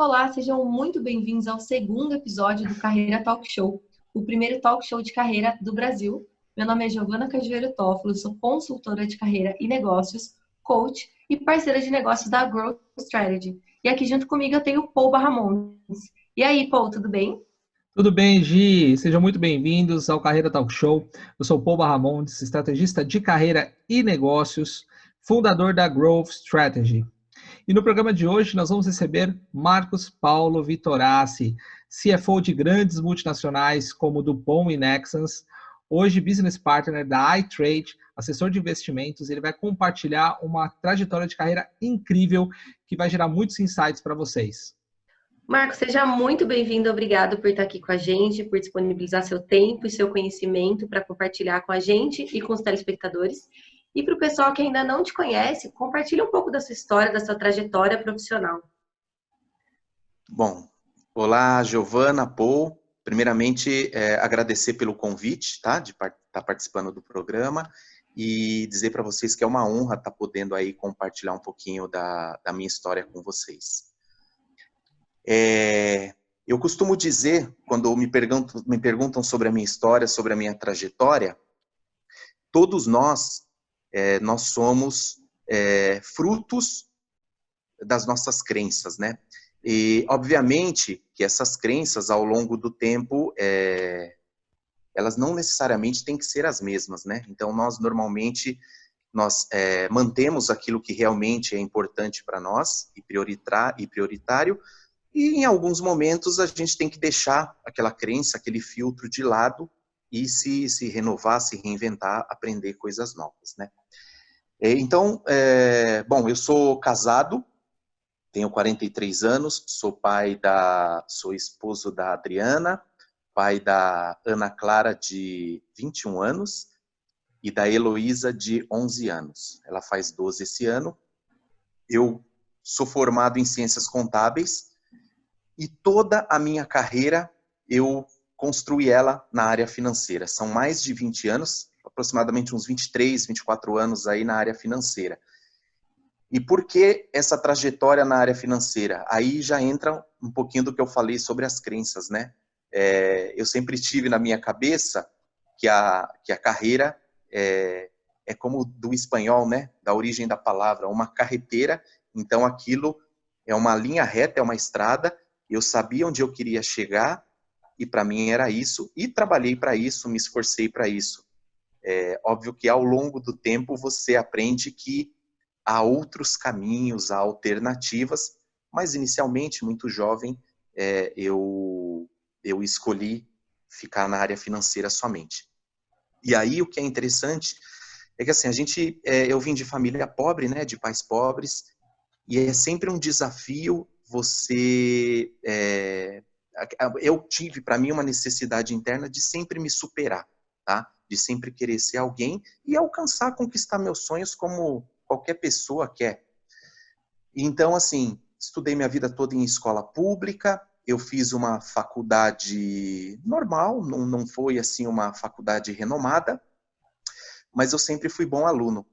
Olá, sejam muito bem-vindos ao segundo episódio do Carreira Talk Show, o primeiro talk show de carreira do Brasil. Meu nome é Giovana Cajueiro Toffolo, sou consultora de carreira e negócios, coach e parceira de negócios da Growth Strategy. E aqui junto comigo eu tenho o Paul Barramontes. E aí, Paul, tudo bem? Tudo bem, Gi? Sejam muito bem-vindos ao Carreira Talk Show. Eu sou o Paul Barramontes, estrategista de carreira e negócios, fundador da Growth Strategy. E no programa de hoje nós vamos receber Marcos Paulo Vitorassi, CFO de grandes multinacionais como Dupont e Nexans, hoje business partner da iTrade, assessor de investimentos. Ele vai compartilhar uma trajetória de carreira incrível que vai gerar muitos insights para vocês. Marcos, seja muito bem-vindo. Obrigado por estar aqui com a gente, por disponibilizar seu tempo e seu conhecimento para compartilhar com a gente e com os telespectadores. E para o pessoal que ainda não te conhece, compartilhe um pouco da sua história, da sua trajetória profissional. Bom, olá, Giovana, Paul. Primeiramente, agradecer pelo convite, tá? De estar participando do programa e dizer para vocês que é uma honra estar podendo aí compartilhar um pouquinho da minha história com vocês. Eu costumo dizer, quando me perguntam sobre a minha história, sobre a minha trajetória, todos nós somos frutos das nossas crenças, né? E, obviamente, que essas crenças, ao longo do tempo, elas não necessariamente têm que ser as mesmas, né? Então, normalmente, mantemos aquilo que realmente é importante para nós e prioritário, e em alguns momentos a gente tem que deixar aquela crença, aquele filtro de lado e se renovar, se reinventar, aprender coisas novas, né? Então, bom, eu sou casado, tenho 43 anos, sou esposo da Adriana, pai da Ana Clara, de 21 anos, e da Heloísa, de 11 anos. Ela faz 12 esse ano. Eu sou formado em Ciências Contábeis, e toda a minha carreira eu construí ela na área financeira. São mais de 20 anos, aproximadamente uns 23, 24 anos aí na área financeira. E por que essa trajetória na área financeira? Aí já entra um pouquinho do que eu falei sobre as crenças, né? Eu sempre tive na minha cabeça que a carreira é como do espanhol, né? Da origem da palavra, uma carreteira. Então aquilo é uma linha reta, é uma estrada. Eu sabia onde eu queria chegar e para mim era isso. E trabalhei para isso, me esforcei para isso. Óbvio que ao longo do tempo você aprende que há outros caminhos, há alternativas, mas inicialmente, muito jovem, eu escolhi ficar na área financeira somente. E aí o que é interessante é que assim, eu vim de família pobre, né, de pais pobres, e é sempre um desafio você... eu tive, para mim, uma necessidade interna de sempre me superar, tá? De sempre querer ser alguém e alcançar, conquistar meus sonhos como qualquer pessoa quer. Então, assim, estudei minha vida toda em escola pública, eu fiz uma faculdade normal, não foi, assim, uma faculdade renomada, mas eu sempre fui bom aluno.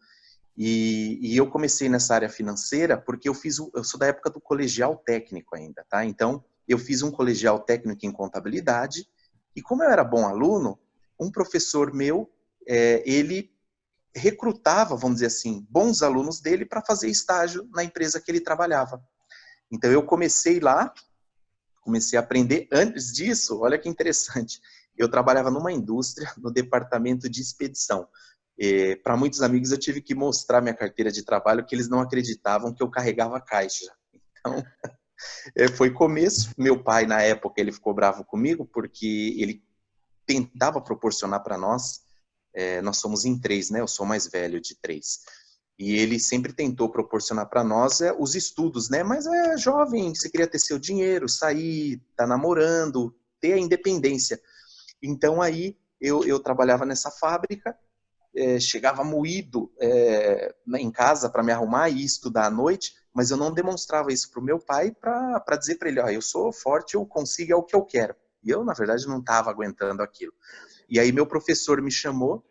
E eu comecei nessa área financeira porque eu sou da época do colegial técnico ainda, tá? Então, eu fiz um colegial técnico em contabilidade, e como eu era bom aluno, um professor meu, ele recrutava, vamos dizer assim, bons alunos dele para fazer estágio na empresa que ele trabalhava. Então eu comecei lá, comecei a aprender. Antes disso, olha que interessante, eu trabalhava numa indústria, no departamento de expedição. Para muitos amigos eu tive que mostrar minha carteira de trabalho, que eles não acreditavam que eu carregava caixa. Então, foi começo. Meu pai, na época, ele ficou bravo comigo, porque ele tentava proporcionar para nós. Nós somos em 3, né? Eu sou o mais velho de 3. E ele sempre tentou proporcionar para nós os estudos, né? Mas jovem, você queria ter seu dinheiro, sair, tá namorando, ter a independência. Então aí eu trabalhava nessa fábrica, chegava moído em casa para me arrumar e estudar à noite, mas eu não demonstrava isso para o meu pai para dizer para ele, eu sou forte, eu consigo, é o que eu quero. E eu, na verdade, não estava aguentando aquilo. E aí meu professor me chamou,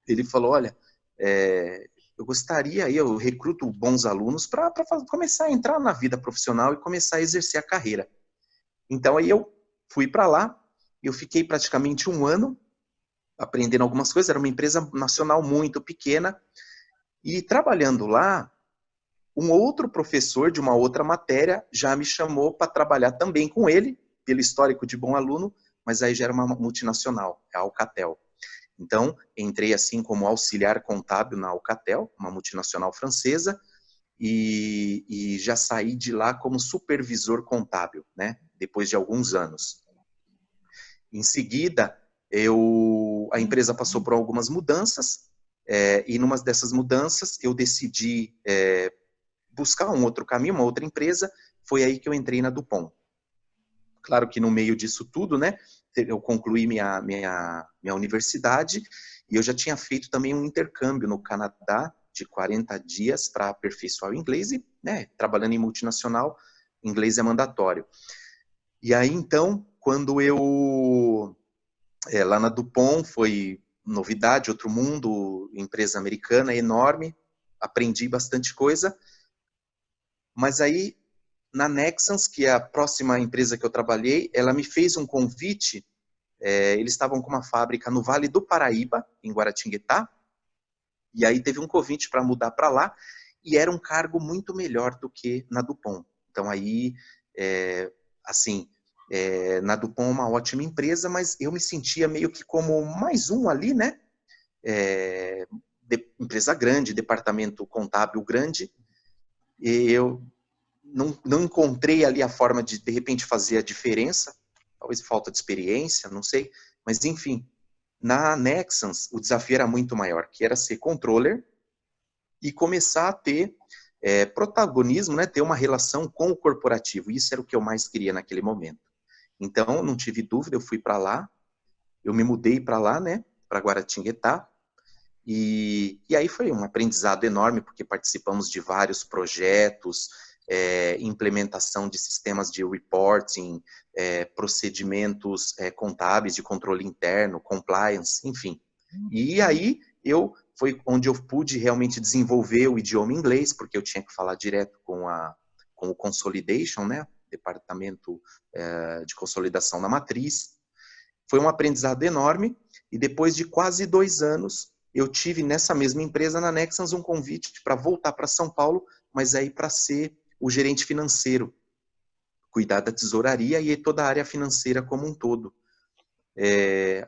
ele falou, olha, eu gostaria, eu recruto bons alunos para começar a entrar na vida profissional e começar a exercer a carreira. Então, aí eu fui para lá, eu fiquei praticamente 1 ano aprendendo algumas coisas, era uma empresa nacional muito pequena, e trabalhando lá, um outro professor de uma outra matéria já me chamou para trabalhar também com ele, pelo histórico de bom aluno, mas aí já era uma multinacional, a Alcatel. Então, entrei assim como auxiliar contábil na Alcatel, uma multinacional francesa, e já saí de lá como supervisor contábil, né? Depois de alguns anos. Em seguida, a empresa passou por algumas mudanças, e numa dessas mudanças eu decidi buscar um outro caminho, uma outra empresa. Foi aí que eu entrei na Dupont. Claro que no meio disso tudo, né, eu concluí minha universidade, e eu já tinha feito também um intercâmbio no Canadá de 40 dias para aperfeiçoar o inglês, e, né, trabalhando em multinacional, inglês é mandatório. E aí, então, quando eu... lá na Dupont foi novidade, outro mundo, empresa americana enorme, aprendi bastante coisa, mas aí na Nexans, que é a próxima empresa que eu trabalhei, ela me fez um convite, eles estavam com uma fábrica no Vale do Paraíba, em Guaratinguetá, e aí teve um convite para mudar para lá, e era um cargo muito melhor do que na Dupont. Então aí, na Dupont é uma ótima empresa, mas eu me sentia meio que como mais um ali, né? Empresa grande, departamento contábil grande, e eu não encontrei ali a forma de repente, fazer a diferença, talvez falta de experiência, não sei, mas enfim, na Nexans o desafio era muito maior, que era ser controller e começar a ter protagonismo, né, ter uma relação com o corporativo. Isso era o que eu mais queria naquele momento. Então, não tive dúvida, eu fui para lá, eu me mudei para lá, né, para Guaratinguetá, e aí foi um aprendizado enorme, porque participamos de vários projetos, implementação de sistemas de reporting, procedimentos contábeis de controle interno, compliance, enfim. E aí foi onde eu pude realmente desenvolver o idioma inglês, porque eu tinha que falar direto com o Consolidation, né, departamento de consolidação na matriz. Foi um aprendizado enorme, e depois de quase 2 anos, eu tive nessa mesma empresa, na Nexans, um convite para voltar para São Paulo, mas aí para ser o gerente financeiro, cuidar da tesouraria e toda a área financeira como um todo.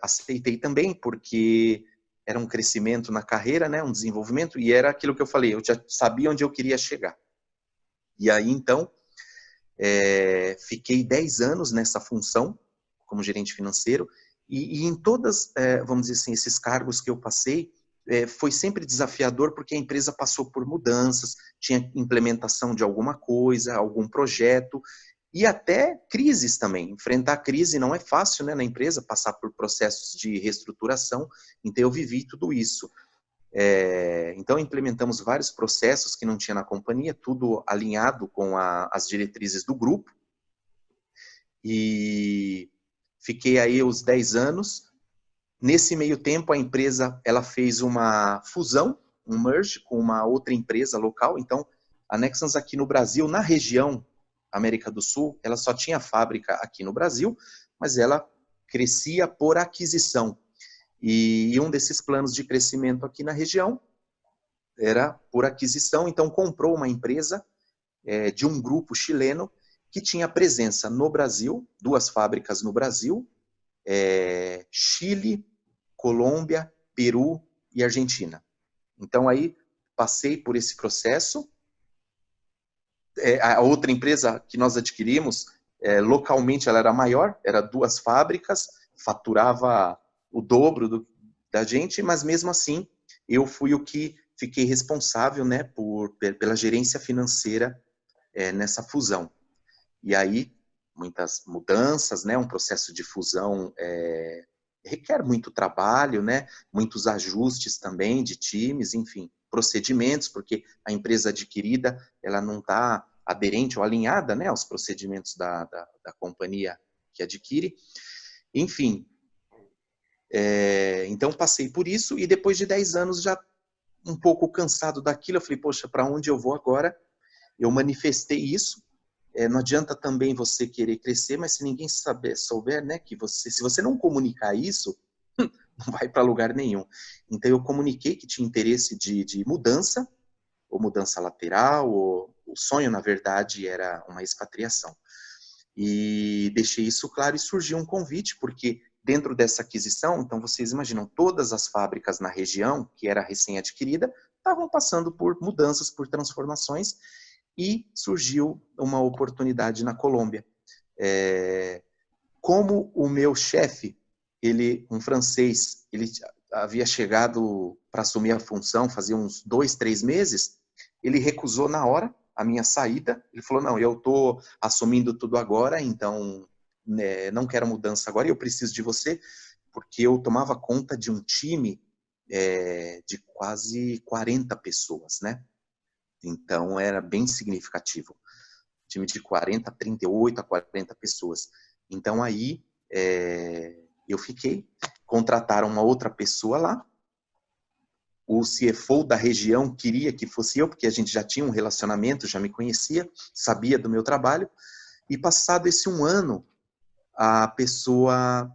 Aceitei também, porque era um crescimento na carreira, né, um desenvolvimento, e era aquilo que eu falei, eu já sabia onde eu queria chegar. E aí, então, fiquei 10 anos nessa função, como gerente financeiro, e em todas, vamos dizer assim, esses cargos que eu passei, foi sempre desafiador, porque a empresa passou por mudanças, tinha implementação de alguma coisa, algum projeto, e até crises também. Enfrentar crise não é fácil, né, na empresa, passar por processos de reestruturação, então eu vivi tudo isso. Então implementamos vários processos que não tinha na companhia, tudo alinhado com as diretrizes do grupo, e fiquei aí os 10 anos. Nesse meio tempo, a empresa ela fez uma fusão, um merge com uma outra empresa local. Então, a Nexans aqui no Brasil, na região América do Sul, ela só tinha fábrica aqui no Brasil, mas ela crescia por aquisição. E um desses planos de crescimento aqui na região era por aquisição. Então, comprou uma empresa de um grupo chileno que tinha presença no Brasil, 2 fábricas no Brasil, Chile, Colômbia, Peru e Argentina. Então aí passei por esse processo. A outra empresa que nós adquirimos, localmente ela era maior, era 2 fábricas, faturava o dobro da gente, mas mesmo assim eu fui o que fiquei responsável, né, pela gerência financeira nessa fusão. E aí muitas mudanças, né, um processo de fusão requer muito trabalho, né, muitos ajustes também de times, enfim, procedimentos, porque a empresa adquirida ela não está aderente ou alinhada, né, aos procedimentos da companhia que adquire. Enfim, então passei por isso, e depois de 10 anos já um pouco cansado daquilo, eu falei, poxa, para onde eu vou agora? Eu manifestei isso. Não adianta também você querer crescer, mas se ninguém souber, né, que se você não comunicar isso, não vai para lugar nenhum. Então eu comuniquei que tinha interesse de mudança, ou mudança lateral, ou o sonho, na verdade, era uma expatriação. E deixei isso claro e surgiu um convite, porque dentro dessa aquisição, então vocês imaginam, todas as fábricas na região, que era recém-adquirida, estavam passando por mudanças, por transformações, e surgiu uma oportunidade na Colômbia. Como o meu chefe, um francês, ele havia chegado para assumir a função fazia uns 2, 3 meses, ele recusou na hora a minha saída. Ele falou, não, eu estou assumindo tudo agora, então não quero mudança agora, eu preciso de você, porque eu tomava conta de um time de quase 40 pessoas, né? Então era bem significativo. Time de 38 a 40 pessoas. Então aí eu fiquei, contrataram uma outra pessoa lá, o CFO da região queria que fosse eu, porque a gente já tinha um relacionamento, já me conhecia, sabia do meu trabalho, e passado esse 1 ano, a pessoa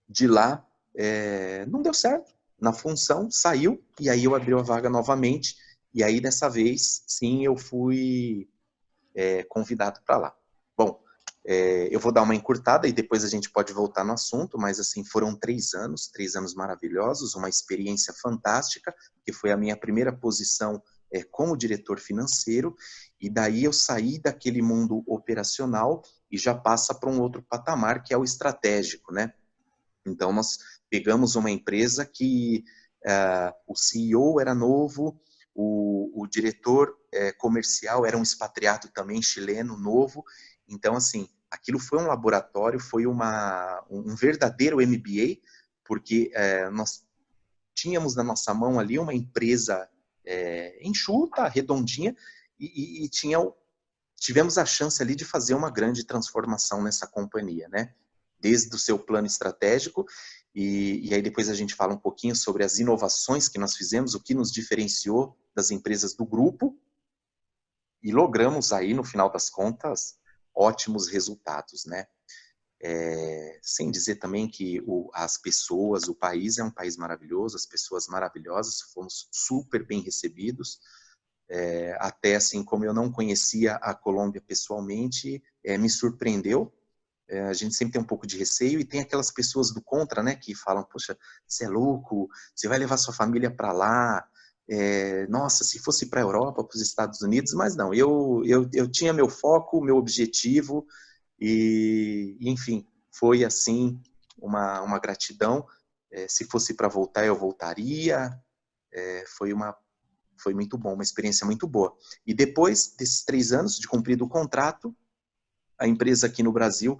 de lá não deu certo na função, saiu, e aí eu abri a vaga novamente, e aí dessa vez, sim, eu fui convidado para lá. Bom, eu vou dar uma encurtada e depois a gente pode voltar no assunto, mas assim, foram 3 anos maravilhosos, uma experiência fantástica, que foi a minha primeira posição como diretor financeiro, e daí eu saí daquele mundo operacional e já passa para um outro patamar, que é o estratégico, né? Então, nós pegamos uma empresa que o CEO era novo, o diretor comercial era um expatriado também, chileno, novo. Então, assim, aquilo foi um laboratório, foi um verdadeiro MBA, porque nós tínhamos na nossa mão ali uma empresa enxuta, redondinha, e tivemos a chance ali de fazer uma grande transformação nessa companhia, né? Desde o seu plano estratégico, e aí depois a gente fala um pouquinho sobre as inovações que nós fizemos, o que nos diferenciou das empresas do grupo, e logramos aí, no final das contas, ótimos resultados, né? Sem dizer também que as pessoas, o país é um país maravilhoso, as pessoas maravilhosas, fomos super bem recebidos, até assim, como eu não conhecia a Colômbia pessoalmente, me surpreendeu. A gente sempre tem um pouco de receio, e tem aquelas pessoas do contra, né, que falam, poxa, você é louco, você vai levar sua família para lá, nossa, se fosse para a Europa, para os Estados Unidos, mas não, eu tinha meu foco, meu objetivo, e enfim, foi assim, uma gratidão. Se fosse para voltar, eu voltaria. Foi muito bom, uma experiência muito boa. E depois desses 3 anos de cumprido o contrato, a empresa aqui no Brasil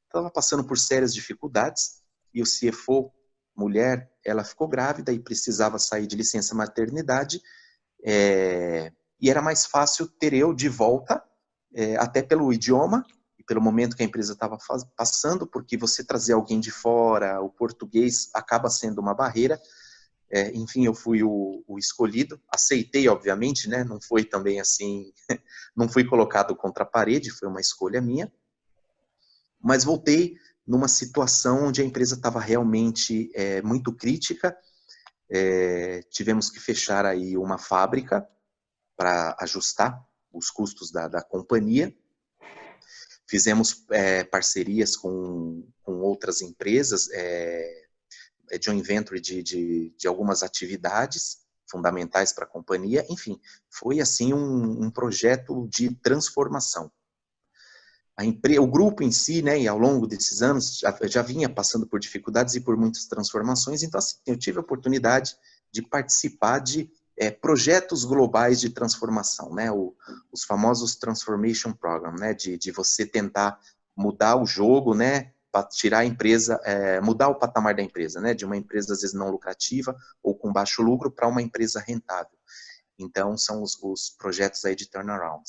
estava passando por sérias dificuldades, e o CFO, mulher, ela ficou grávida e precisava sair de licença maternidade, e era mais fácil ter eu de volta, até pelo idioma e pelo momento que a empresa estava passando, porque você trazer alguém de fora, o português acaba sendo uma barreira. Enfim, eu fui o escolhido, aceitei, obviamente, né? Não foi também assim, não fui colocado contra a parede, foi uma escolha minha, mas voltei numa situação onde a empresa estava realmente muito crítica. Tivemos que fechar aí uma fábrica para ajustar os custos da companhia. Fizemos parcerias com outras empresas, joint venture de algumas atividades fundamentais para a companhia. Enfim, foi assim um projeto de transformação. O grupo em si, né, e ao longo desses anos, já vinha passando por dificuldades e por muitas transformações. Então, assim, eu tive a oportunidade de participar de projetos globais de transformação, né, os famosos Transformation Program, né, de você tentar mudar o jogo, né, para tirar a empresa, mudar o patamar da empresa, né, de uma empresa às vezes não lucrativa ou com baixo lucro para uma empresa rentável. Então, são os projetos aí de turnaround.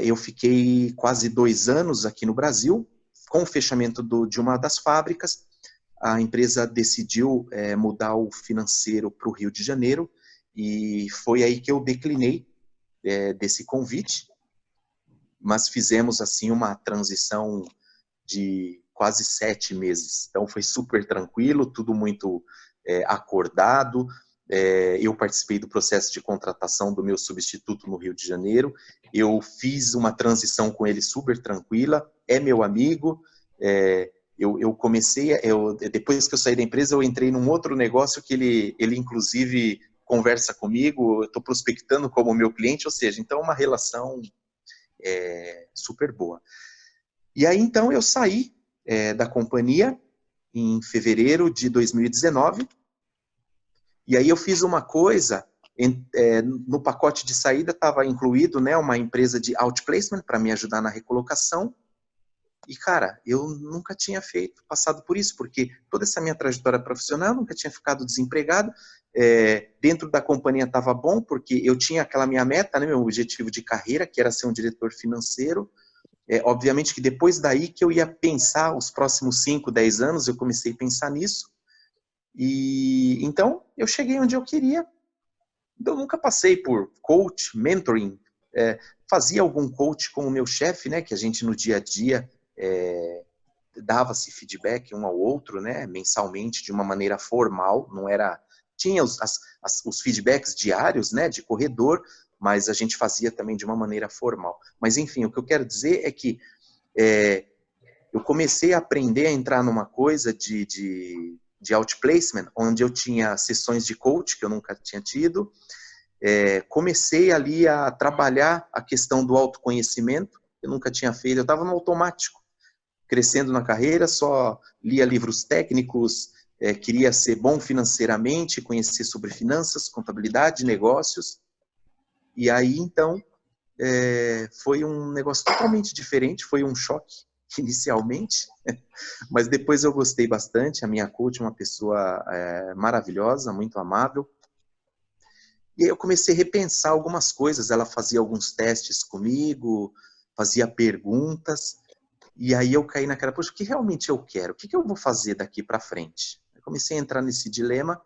Eu fiquei quase 2 anos aqui no Brasil. Com o fechamento de uma das fábricas, a empresa decidiu mudar o financeiro para o Rio de Janeiro. E foi aí que eu declinei desse convite, mas fizemos assim uma transição de quase 7 meses. Então foi super tranquilo, tudo muito acordado. Eu participei do processo de contratação do meu substituto no Rio de Janeiro. Eu fiz uma transição com ele super tranquila. É meu amigo. Eu comecei, depois que eu saí da empresa, eu entrei num outro negócio que ele inclusive conversa comigo. Eu estou prospectando como meu cliente, ou seja, então uma relação super boa. E aí, então, eu saí da companhia em fevereiro de 2019, e aí eu fiz uma coisa, no pacote de saída estava incluído, né, uma empresa de outplacement para me ajudar na recolocação, e, cara, eu nunca tinha passado por isso, porque toda essa minha trajetória profissional, eu nunca tinha ficado desempregado, dentro da companhia estava bom, porque eu tinha aquela minha meta, né, meu objetivo de carreira, que era ser um diretor financeiro. Obviamente que depois daí que eu ia pensar os próximos 5, 10 anos, eu comecei a pensar nisso. E então eu cheguei onde eu queria. Eu nunca passei por coach, mentoring, fazia algum coach com o meu chefe, né, que a gente no dia a dia dava-se feedback um ao outro, né, mensalmente, de uma maneira formal, não era... Tinha os feedbacks diários, né, de corredor, mas a gente fazia também de uma maneira formal. Mas, enfim, o que eu quero dizer é que eu comecei a aprender a entrar numa coisa de outplacement, onde eu tinha sessões de coach, que eu nunca tinha tido. Comecei ali a trabalhar a questão do autoconhecimento, que eu nunca tinha feito. Eu estava no automático, crescendo na carreira, só lia livros técnicos, queria ser bom financeiramente, conhecer sobre finanças, contabilidade, negócios. E aí, então, foi um negócio totalmente diferente, foi um choque inicialmente, mas depois eu gostei bastante. A minha coach é uma pessoa maravilhosa, muito amável. E aí eu comecei a repensar algumas coisas. Ela fazia alguns testes comigo, fazia perguntas, e aí eu caí naquela, poxa, o que realmente eu quero? O que eu vou fazer daqui para frente? Eu comecei a entrar nesse dilema.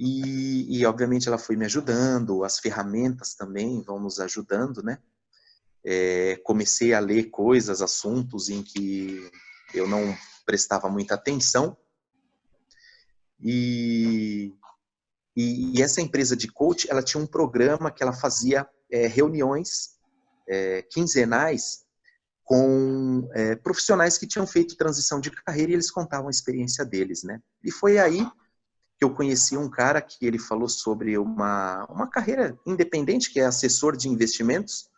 E, obviamente, ela foi me ajudando, as ferramentas também vão nos ajudando, né? Comecei a ler coisas, assuntos em que eu não prestava muita atenção. E essa empresa de coach, ela tinha um programa que ela fazia reuniões quinzenais com profissionais que tinham feito transição de carreira, e eles contavam a experiência deles, né? E foi aí que eu conheci um cara que ele falou sobre uma carreira independente, que é assessor de investimentos.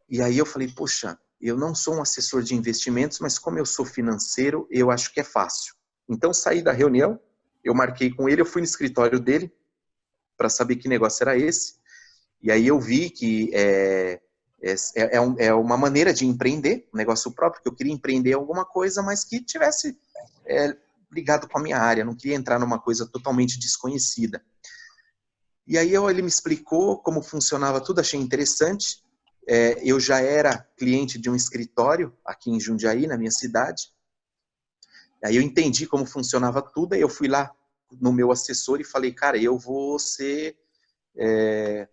E aí eu falei, poxa, eu não sou um assessor de investimentos, mas como eu sou financeiro, eu acho que é fácil. Então saí da reunião, eu marquei com ele, eu fui no escritório dele para saber que negócio era esse. E aí eu vi que é uma maneira de empreender, um negócio próprio, que eu queria empreender alguma coisa, mas que tivesse ligado com a minha área, não queria entrar numa coisa totalmente desconhecida. E aí ele me explicou como funcionava tudo, achei interessante. Eu já era cliente de um escritório aqui em Jundiaí, na minha cidade. Aí eu entendi como funcionava tudo, aí eu fui lá no meu assessor e falei, cara, eu vou ser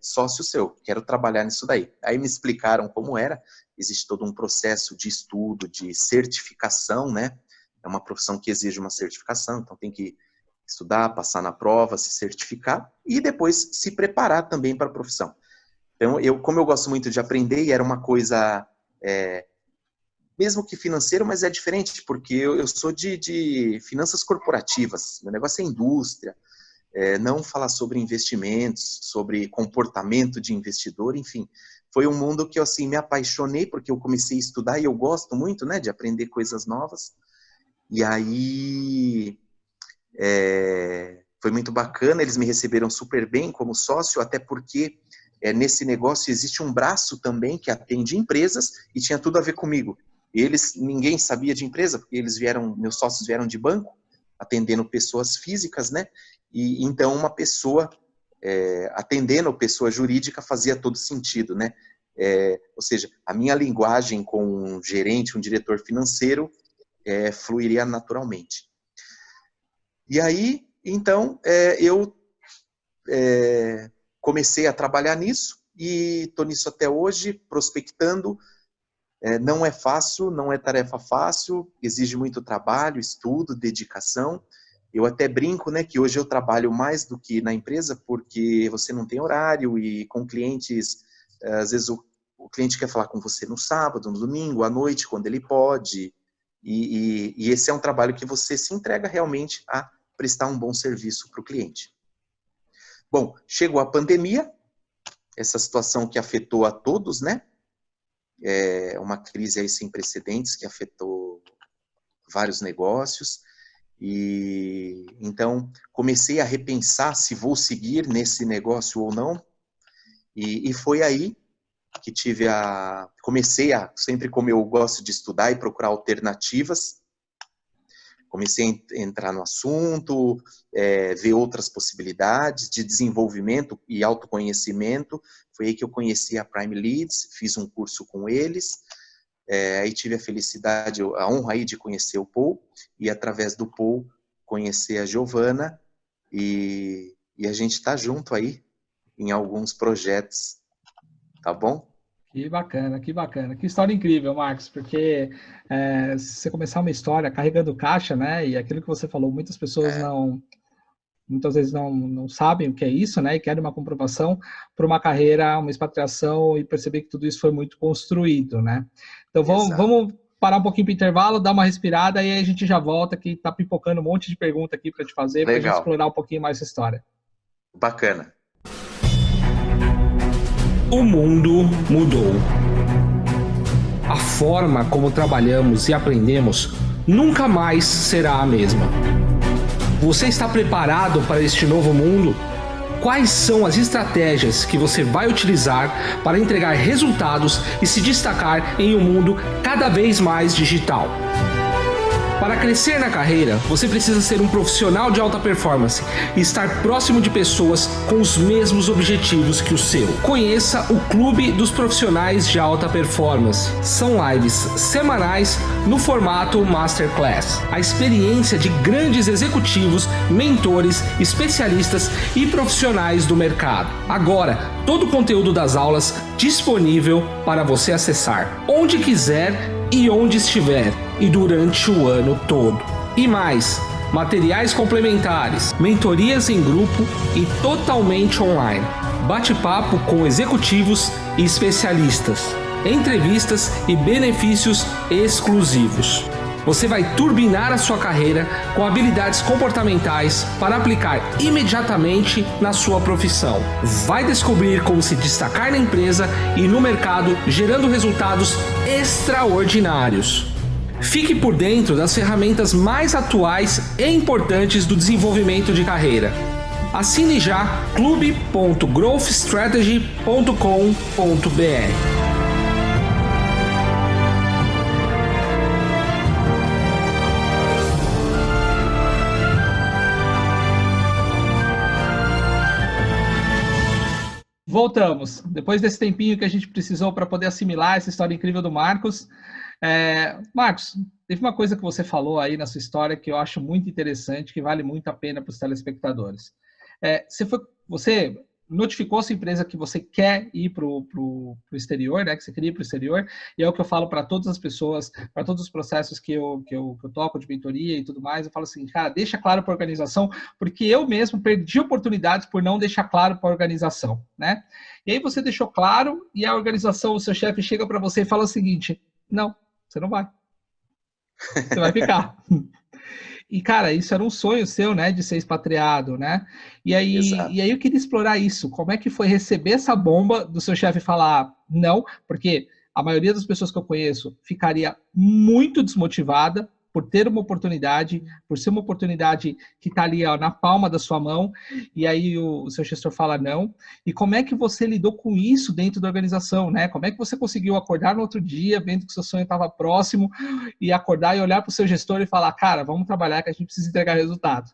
sócio seu, quero trabalhar nisso daí. Aí me explicaram como era. Existe todo um processo de estudo, de certificação, né? É uma profissão que exige uma certificação, então tem que estudar, passar na prova, se certificar e depois se preparar também para a profissão. Então, como eu gosto muito de aprender, e era uma coisa, mesmo que financeiro, mas é diferente, porque eu sou de finanças corporativas, meu negócio é indústria, não falar sobre investimentos, sobre comportamento de investidor, enfim. Foi um mundo que eu assim, me apaixonei, porque eu comecei a estudar e eu gosto muito, né, de aprender coisas novas. E aí foi muito bacana, eles me receberam super bem como sócio, até porque nesse negócio existe um braço também que atende empresas e tinha tudo a ver comigo. Ninguém sabia de empresa, porque meus sócios vieram de banco, atendendo pessoas físicas, né? E então uma pessoa atendendo pessoa jurídica fazia todo sentido, né? Ou seja, a minha linguagem com um gerente, um diretor financeiro, fluiria naturalmente. E aí, então, eu comecei a trabalhar nisso e estou nisso até hoje, prospectando. Não é fácil, não é tarefa fácil, exige muito trabalho, estudo, dedicação. Eu até brinco, né, que hoje eu trabalho mais do que na empresa, porque você não tem horário e com clientes, às vezes o cliente quer falar com você no sábado, no domingo, à noite, quando ele pode. E esse é um trabalho que você se entrega realmente a prestar um bom serviço para o cliente. Bom, chegou a pandemia, essa situação que afetou a todos, né? Uma crise aí sem precedentes que afetou vários negócios. E então comecei a repensar se vou seguir nesse negócio ou não. E foi aí que comecei a, sempre como eu gosto de estudar e procurar alternativas, comecei a entrar no assunto, ver outras possibilidades de desenvolvimento e autoconhecimento. Foi aí que eu conheci a Prime Leads, fiz um curso com eles, aí tive a felicidade, a honra aí de conhecer o Paul, e através do Paul conhecer a Giovana, e a gente está junto aí em alguns projetos, tá bom? Que bacana, que bacana. Que história incrível, Marcos, porque se você começar uma história carregando caixa, né, e aquilo que você falou, muitas pessoas muitas vezes não sabem o que é isso, né, e querem uma comprovação para uma carreira, uma expatriação e perceber que tudo isso foi muito construído, né. Então vamos parar um pouquinho para o intervalo, dar uma respirada e aí a gente já volta, que está pipocando um monte de pergunta aqui para te fazer, para a gente explorar um pouquinho mais essa história. Bacana. O mundo mudou. A forma como trabalhamos e aprendemos nunca mais será a mesma. Você está preparado para este novo mundo? Quais são as estratégias que você vai utilizar para entregar resultados e se destacar em um mundo cada vez mais digital? Para crescer na carreira, você precisa ser um profissional de alta performance e estar próximo de pessoas com os mesmos objetivos que o seu. Conheça o Clube dos Profissionais de Alta Performance. São lives semanais no formato Masterclass. A experiência de grandes executivos, mentores, especialistas e profissionais do mercado. Agora, todo o conteúdo das aulas disponível para você acessar onde quiser e onde estiver, e durante o ano todo. E mais, materiais complementares, mentorias em grupo e totalmente online, bate-papo com executivos e especialistas, entrevistas e benefícios exclusivos. Você vai turbinar a sua carreira com habilidades comportamentais para aplicar imediatamente na sua profissão. Vai descobrir como se destacar na empresa e no mercado, gerando resultados extraordinários. Fique por dentro das ferramentas mais atuais e importantes do desenvolvimento de carreira. Assine já clube.growthstrategy.com.br. Voltamos. Depois desse tempinho que a gente precisou para poder assimilar essa história incrível do Marcos. Marcos, teve uma coisa que você falou aí na sua história que eu acho muito interessante, que vale muito a pena para os telespectadores. Você notificou a sua empresa que você quer ir para o exterior, né? Que você queria ir para o exterior, e é o que eu falo para todas as pessoas, para todos os processos que eu toco de mentoria e tudo mais, eu falo assim, cara, deixa claro para a organização, porque eu mesmo perdi oportunidades por não deixar claro para a organização, né? E aí você deixou claro, e a organização, o seu chefe chega para você e fala o seguinte, não, você não vai. Você vai ficar. E, cara, isso era um sonho seu, né, de ser expatriado, né? E aí eu queria explorar isso. Como é que foi receber essa bomba do seu chefe falar não? Porque a maioria das pessoas que eu conheço ficaria muito desmotivada por ter uma oportunidade, por ser uma oportunidade que está ali ó, na palma da sua mão, e aí o seu gestor fala não. E como é que você lidou com isso dentro da organização, né? Como é que você conseguiu acordar no outro dia, vendo que o seu sonho estava próximo, e acordar e olhar para o seu gestor e falar, cara, vamos trabalhar que a gente precisa entregar resultado.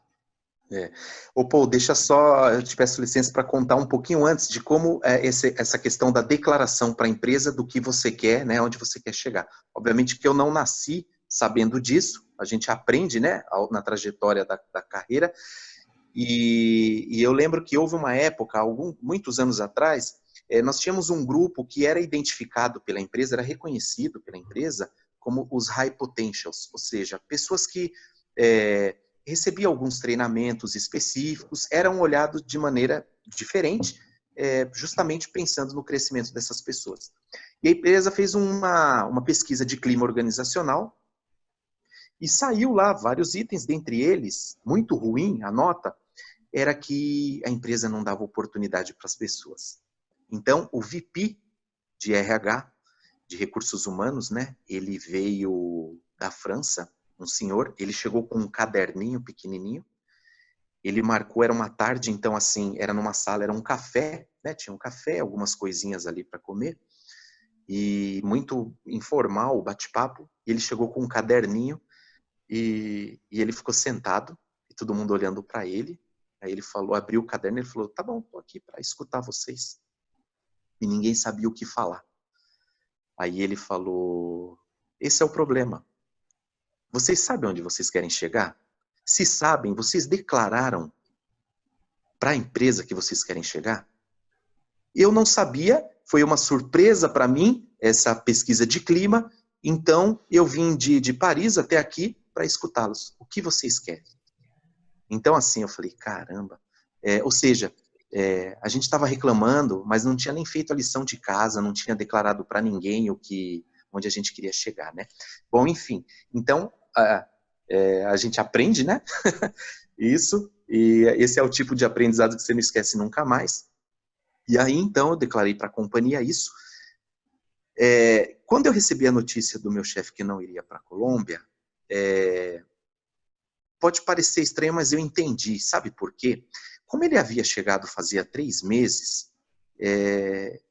Ô, Paul, deixa só, eu te peço licença para contar um pouquinho antes de como essa questão da declaração para a empresa do que você quer, né, onde você quer chegar. Obviamente que eu não nasci sabendo disso, a gente aprende, né, na trajetória da carreira, E eu lembro que houve uma época, muitos anos atrás, nós tínhamos um grupo que era identificado pela empresa, era reconhecido pela empresa como os high potentials, ou seja, pessoas que recebiam alguns treinamentos específicos, eram olhados de maneira diferente, justamente pensando no crescimento dessas pessoas. E a empresa fez uma pesquisa de clima organizacional e saiu lá vários itens, dentre eles, muito ruim, a nota, era que a empresa não dava oportunidade para as pessoas. Então, o VP de RH, de recursos humanos, né, ele veio da França, um senhor, ele chegou com um caderninho pequenininho, ele marcou, era uma tarde, então assim, era numa sala, era um café, né, tinha um café, algumas coisinhas ali para comer, e muito informal o bate-papo, ele chegou com um caderninho, e ele ficou sentado, e todo mundo olhando para ele. Aí ele falou, abriu o caderno e ele falou, tá bom, tô aqui para escutar vocês. E ninguém sabia o que falar. Aí ele falou, esse é o problema. Vocês sabem onde vocês querem chegar? Se sabem, vocês declararam para a empresa que vocês querem chegar? Eu não sabia, foi uma surpresa para mim, essa pesquisa de clima, então eu vim de Paris até aqui para escutá-los. O que vocês querem? Então, assim, eu falei, caramba. Ou seja, a gente estava reclamando, mas não tinha nem feito a lição de casa, não tinha declarado para ninguém onde a gente queria chegar, né? Bom, enfim. Então, a gente aprende, né? Isso. E esse é o tipo de aprendizado que você não esquece nunca mais. E aí, então, eu declarei para a companhia isso. Quando eu recebi a notícia do meu chefe que não iria para a Colômbia, pode parecer estranho, mas eu entendi. Sabe por quê? Como ele havia chegado fazia 3 meses,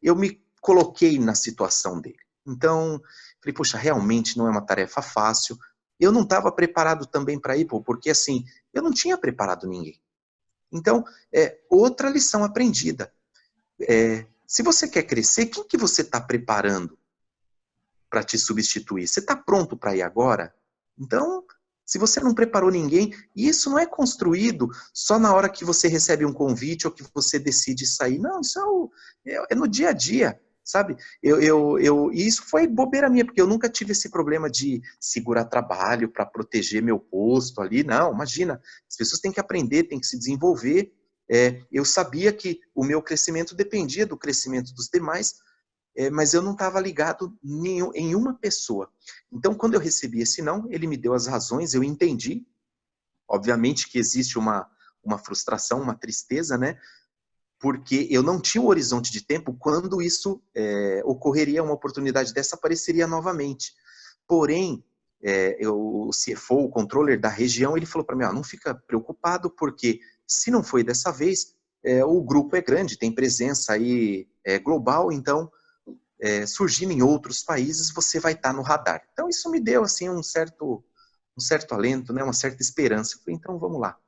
eu me coloquei na situação dele. Então, falei, poxa, realmente não é uma tarefa fácil. Eu não estava preparado também para ir, porque assim, eu não tinha preparado ninguém. Então, outra lição aprendida. Se você quer crescer, quem que você está preparando para te substituir? Você está pronto para ir agora? Então, se você não preparou ninguém, e isso não é construído só na hora que você recebe um convite ou que você decide sair. Não, isso é no dia a dia, sabe? E isso foi bobeira minha, porque eu nunca tive esse problema de segurar trabalho para proteger meu posto ali. Não, imagina, as pessoas têm que aprender, têm que se desenvolver. Eu sabia que o meu crescimento dependia do crescimento dos demais, mas eu não estava ligado em uma pessoa. Então, quando eu recebi esse não, ele me deu as razões, eu entendi. Obviamente que existe uma frustração, uma tristeza, né? Porque eu não tinha o horizonte de tempo quando isso ocorreria, uma oportunidade dessa apareceria novamente. Porém, o CFO, o controller da região, ele falou para mim, não fica preocupado, porque se não foi dessa vez, o grupo é grande, tem presença aí global, então, surgindo em outros países, você vai estar no radar. Então, isso me deu assim, um certo alento, né, uma certa esperança. Eu falei, então, vamos lá.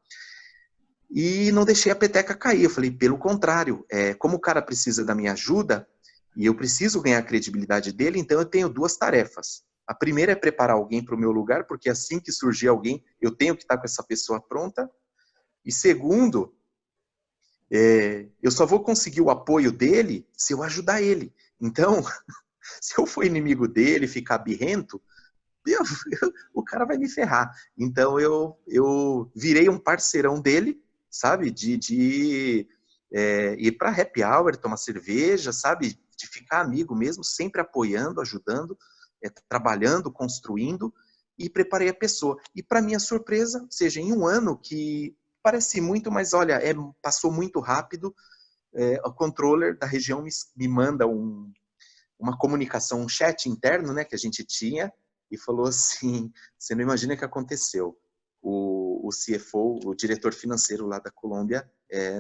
E não deixei a peteca cair. Eu falei, pelo contrário, como o cara precisa da minha ajuda, e eu preciso ganhar a credibilidade dele, então eu tenho 2 tarefas. A primeira é preparar alguém para o meu lugar, porque assim que surgir alguém, eu tenho que estar com essa pessoa pronta. E segundo, eu só vou conseguir o apoio dele se eu ajudar ele. Então, se eu for inimigo dele, ficar birrento, o cara vai me ferrar. Então, eu virei um parceirão dele, sabe? De ir para happy hour, tomar cerveja, sabe? De ficar amigo mesmo, sempre apoiando, ajudando, trabalhando, construindo, e preparei a pessoa. E para minha surpresa, ou seja, em um ano que parece muito, mas olha, passou muito rápido, o controller da região me manda uma comunicação, um chat interno, né, que a gente tinha, e falou assim, você não imagina o que aconteceu. O CFO, o diretor financeiro lá da Colômbia,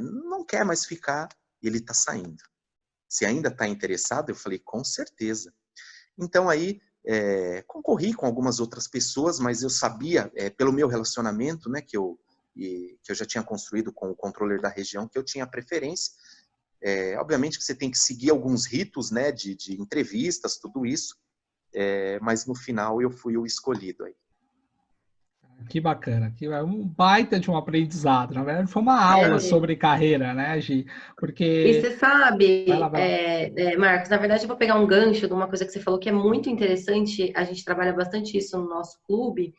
não quer mais ficar, e ele está saindo. Você ainda está interessado? Eu falei, com certeza. Então aí, concorri com algumas outras pessoas, mas eu sabia, pelo meu relacionamento, né, que eu já tinha construído com o controller da região, que eu tinha preferência. Obviamente que você tem que seguir alguns ritos, né, de entrevistas, tudo isso, mas no final eu fui o escolhido aí. Que bacana, que é um baita de um aprendizado. Na verdade, foi uma aula sobre carreira, né, Gi? E Porque. você sabe, Vai lá. Marcos, na verdade eu vou pegar um gancho de uma coisa que você falou que é muito interessante, a gente trabalha bastante isso no nosso clube,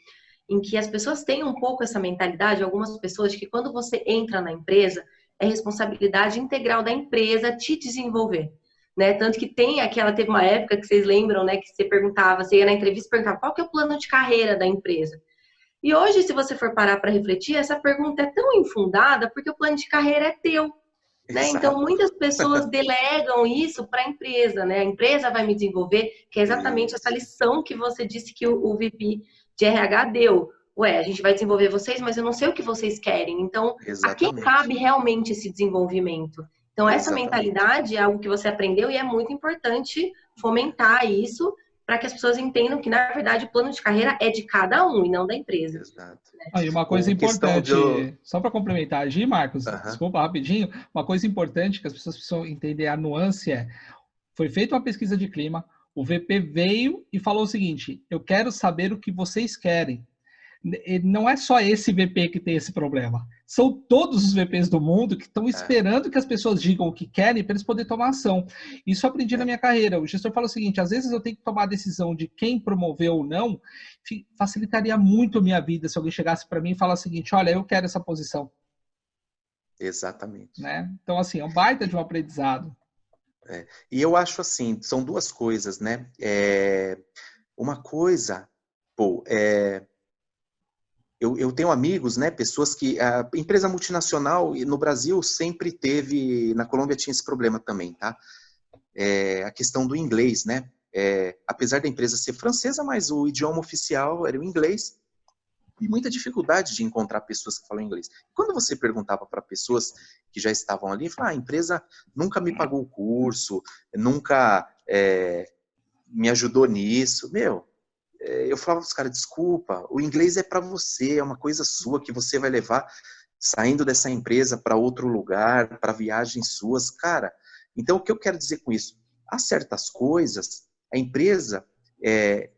em que as pessoas têm um pouco essa mentalidade, algumas pessoas, de que quando você entra na empresa, é responsabilidade integral da empresa te desenvolver. Né? Tanto que teve uma época que vocês lembram, né, que você ia na entrevista e perguntava qual que é o plano de carreira da empresa. E hoje, se você for parar para refletir, essa pergunta é tão infundada porque o plano de carreira é teu. Né? Então, Exato. muitas pessoas delegam isso para a empresa, né? A empresa vai me desenvolver, que é exatamente essa lição que você disse que o VP de RH deu. Ué, a gente vai desenvolver vocês, mas eu não sei o que vocês querem. Então, a quem Exatamente. cabe realmente esse desenvolvimento? Então, essa Exatamente. mentalidade é algo que você aprendeu e é muito importante fomentar isso para que as pessoas entendam que, na verdade, o plano de carreira é de cada um e não da empresa. Exato. E uma coisa importante, só para complementar, Gi, Marcos, desculpa, rapidinho, uma coisa importante que as pessoas precisam entender a nuance foi feita uma pesquisa de clima, o VP veio e falou o seguinte, eu quero saber o que vocês querem. Não é só esse VP que tem esse problema. São todos os VPs do mundo que estão esperando que as pessoas digam o que querem para eles poderem tomar ação. Isso eu aprendi na minha carreira. O gestor fala o seguinte, às vezes eu tenho que tomar a decisão de quem promoveu ou não, facilitaria muito a minha vida se alguém chegasse para mim e falasse o seguinte, olha, eu quero essa posição. Exatamente. Né? Então, assim, é um baita de um aprendizado. E eu acho assim, são duas coisas, né? Uma coisa, eu tenho amigos, né, pessoas que a empresa multinacional no Brasil sempre teve, na Colômbia tinha esse problema também, tá? A questão do inglês, né? Apesar da empresa ser francesa, mas o idioma oficial era o inglês e muita dificuldade de encontrar pessoas que falam inglês. Quando você perguntava para pessoas que já estavam ali, falavam, a empresa nunca me pagou o curso, nunca me ajudou nisso, eu falava para os caras, desculpa, o inglês é para você, é uma coisa sua que você vai levar saindo dessa empresa para outro lugar, para viagens suas, cara. Então, o que eu quero dizer com isso? Há certas coisas, a empresa,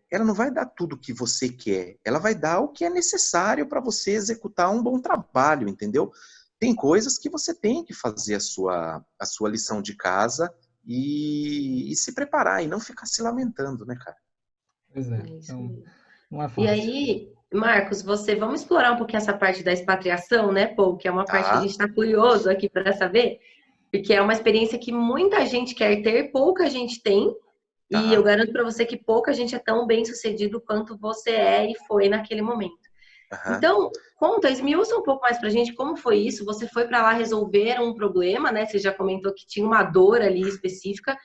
ela não vai dar tudo o que você quer, ela vai dar o que é necessário para você executar um bom trabalho, entendeu? Tem coisas que você tem que fazer a sua lição de casa e se preparar, e não ficar se lamentando, né, cara? Pois é, então, não é fácil. E aí, Marcos, vamos explorar um pouquinho essa parte da expatriação, né, Paul? Que é uma parte que a gente está curioso aqui para saber, porque é uma experiência que muita gente quer ter, pouca gente tem, e eu garanto para você que pouca gente é tão bem sucedido quanto você é e foi naquele momento. Então, esmiuça um pouco mais pra gente como foi isso. Você foi para lá resolver um problema, né? Você já comentou que tinha uma dor ali específica.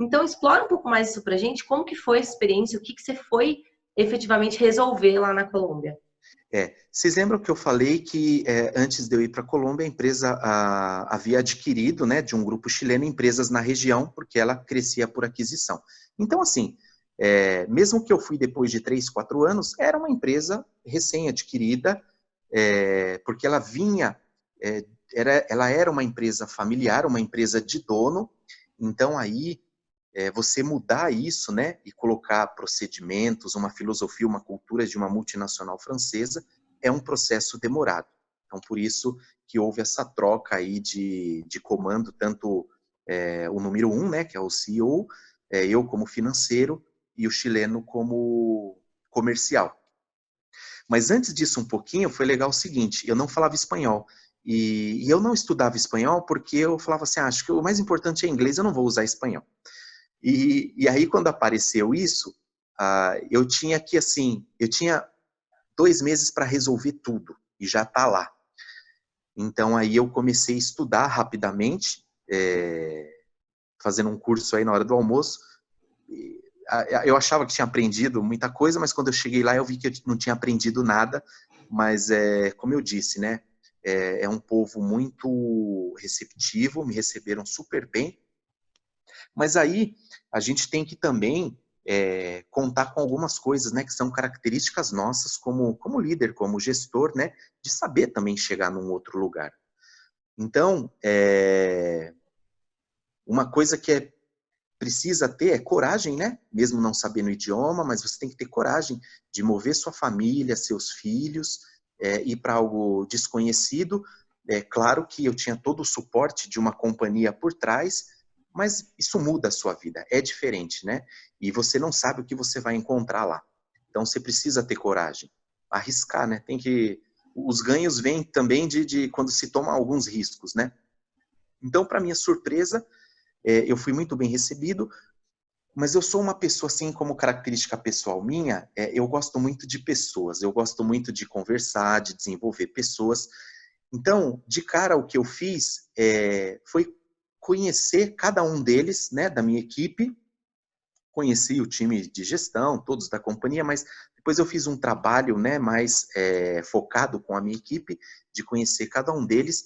Então, explora um pouco mais isso pra gente. Como que foi essa experiência? O que você foi efetivamente resolver lá na Colômbia? Vocês lembram que eu falei que antes de eu ir para a Colômbia, a empresa havia adquirido, né, de um grupo chileno, empresas na região, porque ela crescia por aquisição. Então, assim, mesmo que eu fui depois de 3, 4 anos, era uma empresa recém-adquirida, porque ela vinha, ela era uma empresa familiar, uma empresa de dono. Então, aí, você mudar isso, né, e colocar procedimentos, uma filosofia, uma cultura de uma multinacional francesa, é um processo demorado. Então, por isso que houve essa troca aí de comando, tanto o número 1, né, que é o CEO, eu como financeiro, e o chileno como comercial. Mas antes disso um pouquinho, foi legal o seguinte, eu não falava espanhol. E eu não estudava espanhol porque eu falava assim, acho que o mais importante é inglês, eu não vou usar espanhol. E aí, quando apareceu isso, eu tinha 2 meses para resolver tudo, e já está lá. Então, aí eu comecei a estudar rapidamente, fazendo um curso aí na hora do almoço. Eu achava que tinha aprendido muita coisa, mas quando eu cheguei lá, eu vi que eu não tinha aprendido nada. Mas, como eu disse, né, é um povo muito receptivo, me receberam super bem. Mas aí a gente tem que também contar com algumas coisas, né, que são características nossas como líder, como gestor, né, de saber também chegar num outro lugar. Então, uma coisa que é precisa ter é coragem, né? Mesmo não sabendo o idioma, mas você tem que ter coragem de mover sua família, seus filhos, ir para algo desconhecido. É claro que eu tinha todo o suporte de uma companhia por trás, mas isso muda a sua vida, é diferente, né? E você não sabe o que você vai encontrar lá. Então você precisa ter coragem, arriscar, né? Os ganhos vêm também de quando se toma alguns riscos, né? Então, para minha surpresa, eu fui muito bem recebido, mas eu sou uma pessoa, assim, como característica pessoal minha, eu gosto muito de pessoas, eu gosto muito de conversar, de desenvolver pessoas. Então, de cara, o que eu fiz foi conhecer cada um deles, né, da minha equipe, conheci o time de gestão, todos da companhia, mas depois eu fiz um trabalho, né, mais focado com a minha equipe, de conhecer cada um deles,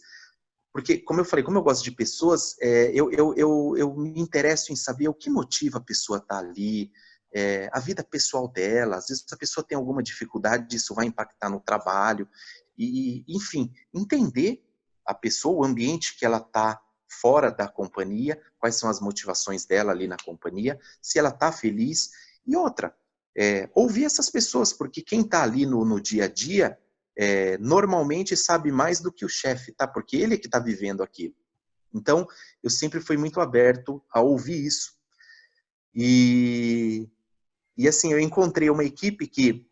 porque, como eu falei, como eu gosto de pessoas, eu me interesso em saber o que motiva a pessoa a estar ali, a vida pessoal dela. Às vezes a pessoa tem alguma dificuldade, isso vai impactar no trabalho, enfim, entender a pessoa, o ambiente que ela está fora da companhia, quais são as motivações dela ali na companhia, se ela está feliz. E outra, ouvir essas pessoas, porque quem está ali no dia a dia, normalmente sabe mais do que o chefe, tá? Porque ele é que está vivendo aquilo. Então, eu sempre fui muito aberto a ouvir isso. E assim, eu encontrei uma equipe que,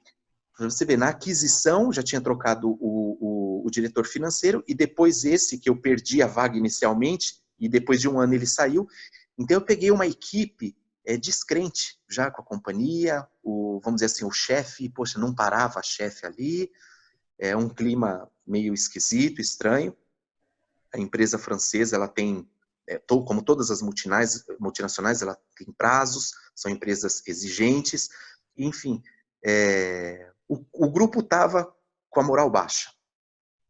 para você ver, na aquisição já tinha trocado o diretor financeiro, e depois esse que eu perdi a vaga inicialmente, e depois de um ano ele saiu. Então eu peguei uma equipe descrente já com a companhia, vamos dizer assim, o chefe, poxa, não parava a chefe ali, um clima meio esquisito, estranho. A empresa francesa, ela tem, como todas as multinacionais, ela tem prazos, são empresas exigentes, enfim, o grupo estava com a moral baixa,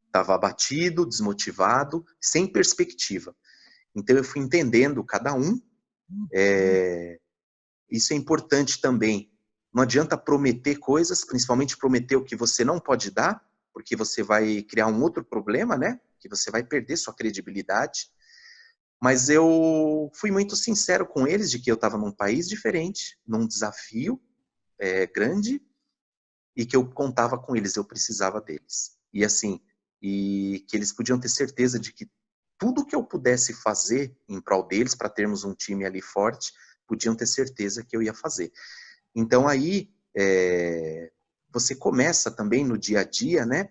estava abatido, desmotivado, sem perspectiva. Então eu fui entendendo cada um. Isso é importante também. Não adianta prometer coisas, principalmente prometer o que você não pode dar, porque você vai criar um outro problema, né? Que você vai perder sua credibilidade. Mas eu fui muito sincero com eles de que eu estava num país diferente, num desafio grande, e que eu contava com eles, eu precisava deles. E assim, e que eles podiam ter certeza de que tudo que eu pudesse fazer em prol deles, para termos um time ali forte, podiam ter certeza que eu ia fazer. Então aí, você começa também no dia a dia, né?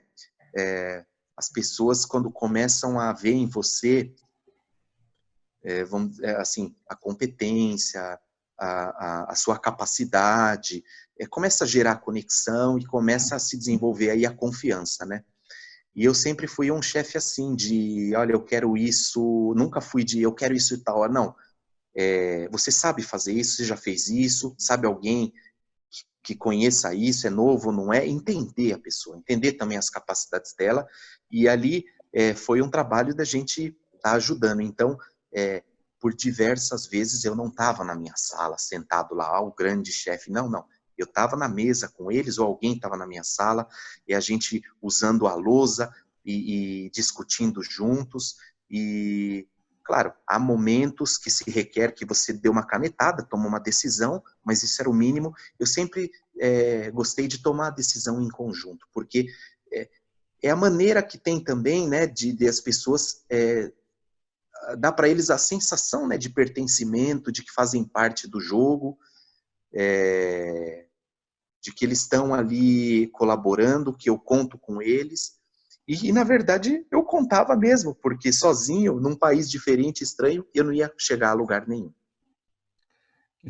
As pessoas, quando começam a ver em você, assim, a competência, a sua capacidade, começa a gerar conexão e começa a se desenvolver aí a confiança, né? E eu sempre fui um chefe assim, de, olha, eu quero isso, nunca fui de, eu quero isso e tal, não. Você sabe fazer isso, você já fez isso, sabe alguém que conheça isso, é novo, não é? Entender a pessoa, entender também as capacidades dela, e ali foi um trabalho da gente estar ajudando. Então, por diversas vezes eu não estava na minha sala, sentado lá, o grande chefe, não. Eu estava na mesa com eles, ou alguém estava na minha sala, e a gente usando a lousa e discutindo juntos. E, claro, há momentos que se requer que você dê uma canetada, tome uma decisão, mas isso era o mínimo. Eu sempre gostei de tomar a decisão em conjunto, porque é a maneira que tem também, né, de as pessoas... dá para eles a sensação, né, de pertencimento, de que fazem parte do jogo, de que eles estão ali colaborando, que eu conto com eles. E, na verdade, eu contava mesmo, porque sozinho, num país diferente, estranho, eu não ia chegar a lugar nenhum.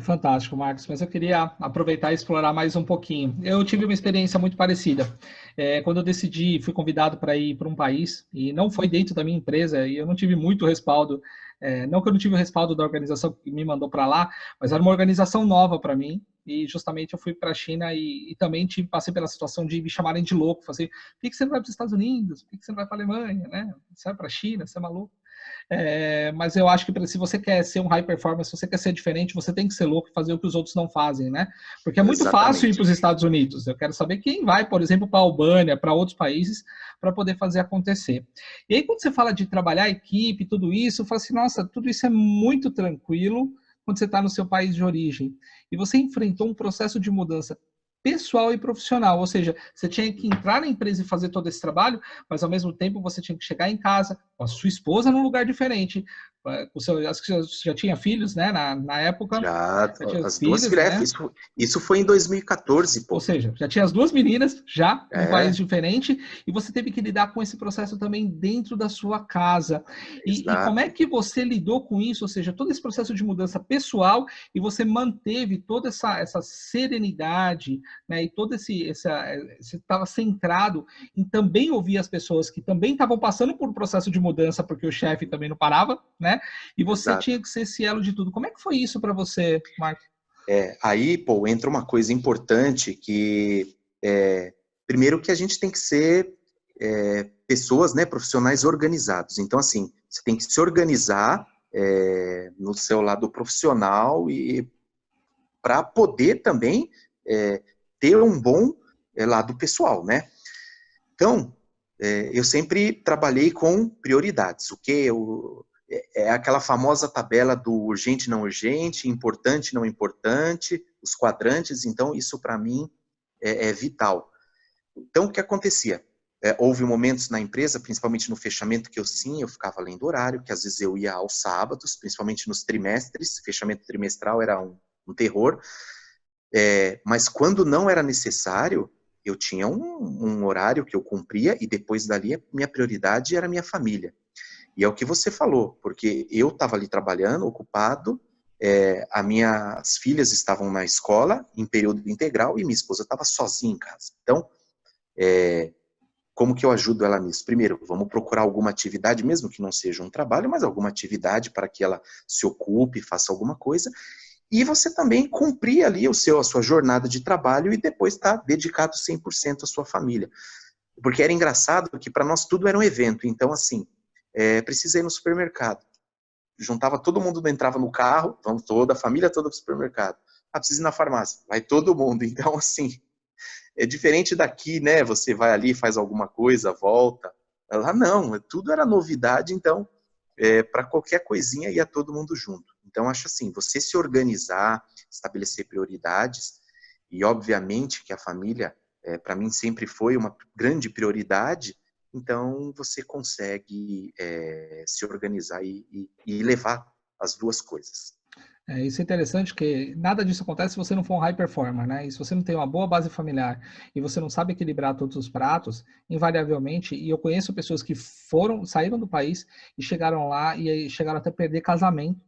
Fantástico, Marcos, mas eu queria aproveitar e explorar mais um pouquinho. Eu tive uma experiência muito parecida. Quando eu decidi, fui convidado para ir para um país, e não foi dentro da minha empresa, e eu não tive muito respaldo, não que eu não tive o respaldo da organização que me mandou para lá, mas era uma organização nova para mim, e justamente eu fui para a China e também passei pela situação de me chamarem de louco, falei, por que você não vai para os Estados Unidos? Por que você não vai para a Alemanha? Né? Você vai para a China? Você é maluco? Mas eu acho que se você quer ser um high performance, se você quer ser diferente, você tem que ser louco e fazer o que os outros não fazem, né? Porque é muito fácil ir para os Estados Unidos. Eu quero saber quem vai, por exemplo, para a Albânia, para outros países, para poder fazer acontecer. E aí, quando você fala de trabalhar a equipe, tudo isso, eu falo assim, nossa, tudo isso é muito tranquilo, quando você está no seu país de origem. E você enfrentou um processo de mudança pessoal e profissional, ou seja, você tinha que entrar na empresa e fazer todo esse trabalho, mas ao mesmo tempo você tinha que chegar em casa com a sua esposa num lugar diferente. Acho que você já tinha filhos, né? Na época. Já tinha as filhos, duas filhas, né? Isso foi em 2014, pô. Ou seja, já tinha as duas meninas, já, num É. país diferente, e você teve que lidar com esse processo também dentro da sua casa. E como é que você lidou com isso? Ou seja, todo esse processo de mudança pessoal, e você manteve toda essa serenidade, né? E todo você estava centrado em também ouvir as pessoas que também estavam passando por um processo de mudança, porque o chefe também não parava, né? E você Exato. tinha que ser esse elo de tudo. Como é que foi isso para você, Marco? Aí, pô, entra uma coisa importante que, primeiro que a gente tem que ser pessoas, né, profissionais organizados. Então, assim, você tem que se organizar no seu lado profissional e para poder também ter um bom lado pessoal, né? Então, eu sempre trabalhei com prioridades. O que é aquela famosa tabela do urgente, não urgente, importante, não importante, os quadrantes. Então, isso para mim é vital. Então, o que acontecia? Houve momentos na empresa, principalmente no fechamento, que eu ficava lendo horário, que às vezes eu ia aos sábados, principalmente nos trimestres, fechamento trimestral era um terror. Mas quando não era necessário, eu tinha um horário que eu cumpria e depois dali a minha prioridade era a minha família. E é o que você falou, porque eu estava ali trabalhando, ocupado, as minhas filhas estavam na escola em período integral e minha esposa estava sozinha em casa. Então, como que eu ajudo ela nisso? Primeiro, vamos procurar alguma atividade, mesmo que não seja um trabalho, mas alguma atividade para que ela se ocupe, faça alguma coisa. E você também cumprir ali a sua jornada de trabalho e depois estar dedicado 100% à sua família. Porque era engraçado que para nós tudo era um evento. Então, assim, precisei ir no supermercado. Juntava todo mundo, entrava no carro, vamos toda a família toda para o supermercado. Precisa ir na farmácia, vai todo mundo. Então, assim, é diferente daqui, né? Você vai ali, faz alguma coisa, volta. Lá não, tudo era novidade, então, para qualquer coisinha ia todo mundo junto. Então, acho assim, você se organizar, estabelecer prioridades, e obviamente que a família, para mim, sempre foi uma grande prioridade, então você consegue se organizar e levar as duas coisas. Isso é interessante, que nada disso acontece se você não for um high performer, né? E se você não tem uma boa base familiar e você não sabe equilibrar todos os pratos, invariavelmente, e eu conheço pessoas que saíram do país e chegaram lá e chegaram até a perder casamento,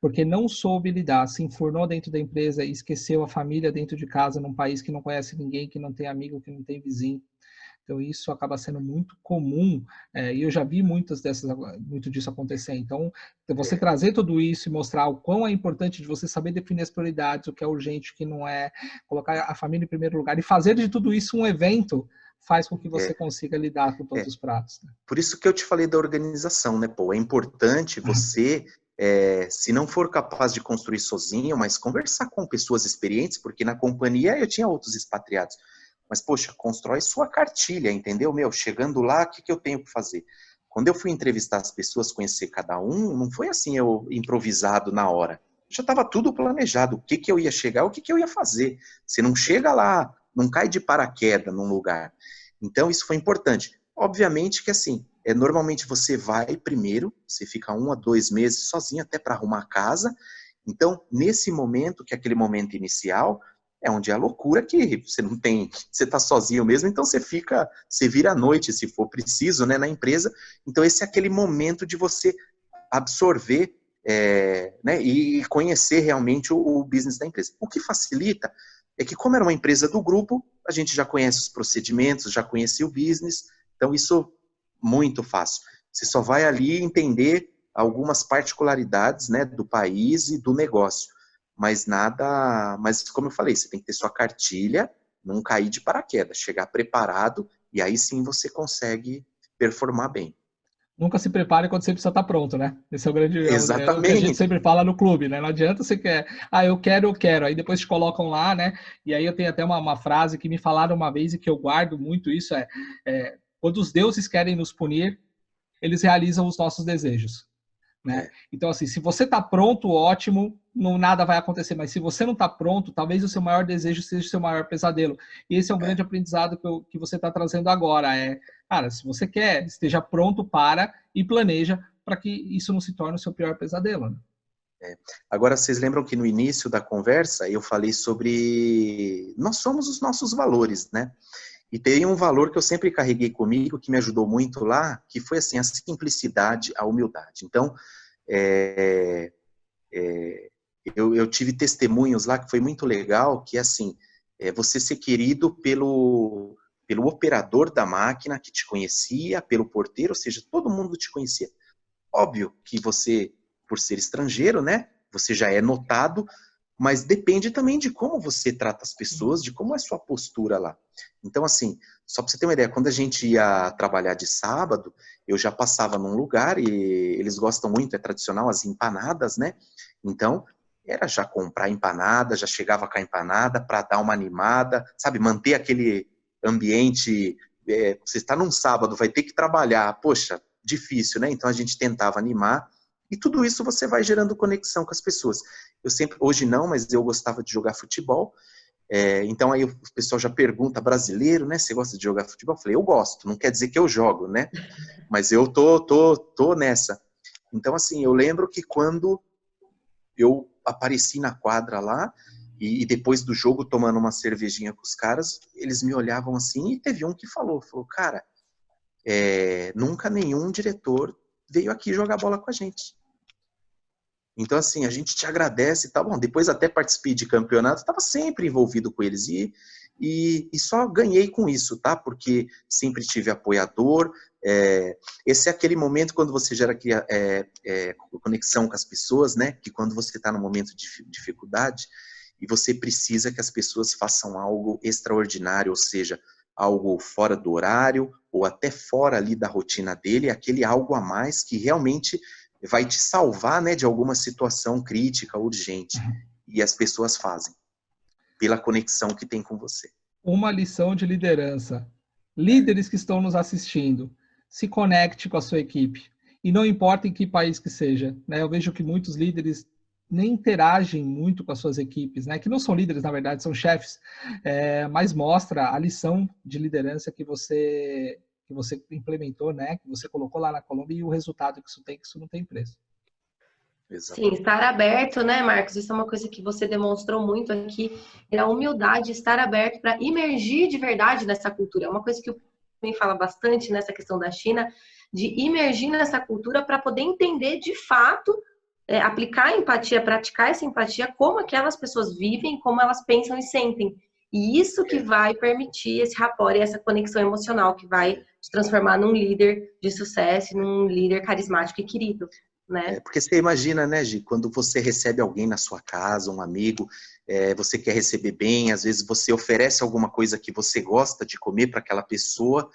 porque não soube lidar, se enfurnou dentro da empresa e esqueceu a família dentro de casa, num país que não conhece ninguém, que não tem amigo, que não tem vizinho. Então, isso acaba sendo muito comum, e eu já vi muito disso acontecer. Então, você trazer tudo isso e mostrar o quão é importante de você saber definir as prioridades, o que é urgente, o que não é, colocar a família em primeiro lugar e fazer de tudo isso um evento, faz com que você consiga lidar com todos os pratos. Né? Por isso que eu te falei da organização, né, pô? É importante você, se não for capaz de construir sozinho, mas conversar com pessoas experientes, porque na companhia eu tinha outros expatriados. Mas, poxa, constrói sua cartilha, entendeu? Chegando lá, o que eu tenho que fazer? Quando eu fui entrevistar as pessoas, conhecer cada um, não foi assim eu improvisado na hora. Já estava tudo planejado, o que eu ia chegar, o que eu ia fazer. Você não chega lá, não cai de paraquedas num lugar. Então, isso foi importante. Obviamente que, assim, normalmente você vai primeiro, você fica 1 a 2 meses sozinho até para arrumar a casa. Então, nesse momento, que é aquele momento inicial, é onde é a loucura que você não tem, você está sozinho mesmo, então você vira à noite, se for preciso, né, na empresa. Então esse é aquele momento de você absorver né, e conhecer realmente o business da empresa. O que facilita é que, como era uma empresa do grupo, a gente já conhece os procedimentos, já conhecia o business, então isso muito fácil. Você só vai ali entender algumas particularidades, né, do país e do negócio. Mas como eu falei, você tem que ter sua cartilha, não cair de paraquedas, chegar preparado, e aí sim você consegue performar bem. Nunca se prepare quando você precisa estar pronto, né? Esse é o grande erro. Exatamente. É o que a gente sempre fala no clube, né? Não adianta você quer, eu quero. Aí depois te colocam lá, né? E aí eu tenho até uma frase que me falaram uma vez e que eu guardo muito isso, quando os deuses querem nos punir, eles realizam os nossos desejos. né? Então, assim, se você está pronto, ótimo, não, nada vai acontecer. Mas se você não está pronto, talvez o seu maior desejo seja o seu maior pesadelo. E esse é um grande aprendizado que você está trazendo agora. Cara, se você quer, esteja pronto para e planeja para que isso não se torne o seu pior pesadelo, né? Agora, vocês lembram que no início da conversa eu falei sobre nós somos os nossos valores, né? E tem um valor que eu sempre carreguei comigo, que me ajudou muito lá, que foi assim, a simplicidade, a humildade. Então, eu tive testemunhos lá que foi muito legal, que assim, você ser querido pelo operador da máquina que te conhecia, pelo porteiro, ou seja, todo mundo te conhecia. Óbvio que você, por ser estrangeiro, né, você já é notado, mas depende também de como você trata as pessoas, de como é a sua postura lá. Então, assim, só para você ter uma ideia, quando a gente ia trabalhar de sábado, eu já passava num lugar e eles gostam muito, é tradicional, as empanadas, né? Então, era já comprar empanada, já chegava com a empanada para dar uma animada, sabe? Manter aquele ambiente, você está num sábado, vai ter que trabalhar, poxa, difícil, né? Então, a gente tentava animar. E tudo isso você vai gerando conexão com as pessoas. Eu sempre, hoje não, mas eu gostava de jogar futebol. Então aí o pessoal já pergunta, brasileiro, né? Você gosta de jogar futebol? Eu falei, eu gosto, não quer dizer que eu jogo, né? Mas eu tô nessa. Então assim, eu lembro que quando eu apareci na quadra lá, e depois do jogo tomando uma cervejinha com os caras, eles me olhavam assim, e teve um que falou, cara, nunca nenhum diretor veio aqui jogar bola com a gente. Então, assim, a gente te agradece, tá bom? Depois até participei de campeonato, estava sempre envolvido com eles e só ganhei com isso, tá? Porque sempre tive apoiador. Esse é aquele momento quando você gera conexão com as pessoas, né? Que quando você está num momento de dificuldade e você precisa que as pessoas façam algo extraordinário, ou seja, algo fora do horário ou até fora ali da rotina dele, aquele algo a mais que realmente vai te salvar, né, de alguma situação crítica, urgente. E as pessoas fazem, pela conexão que tem com você. Uma lição de liderança. Líderes que estão nos assistindo, se conecte com a sua equipe. E não importa em que país que seja, né? Eu vejo que muitos líderes nem interagem muito com as suas equipes, né? Que não são líderes, na verdade, são chefes, mas mostra a lição de liderança que você implementou, né? Que você colocou lá na Colômbia e o resultado que isso não tem preço. Exatamente. Sim, estar aberto, né, Marcos? Isso é uma coisa que você demonstrou muito aqui, é a humildade, estar aberto para imergir de verdade nessa cultura. É uma coisa que o também fala bastante nessa questão da China, de imergir nessa cultura para poder entender de fato, aplicar a empatia, praticar essa empatia, como aquelas pessoas vivem, como elas pensam e sentem. E isso que vai permitir esse rapport e essa conexão emocional que vai te transformar num líder de sucesso, num líder carismático e querido, né? Porque você imagina, né, Gi, quando você recebe alguém na sua casa, um amigo, você quer receber bem, às vezes você oferece alguma coisa que você gosta de comer para aquela pessoa,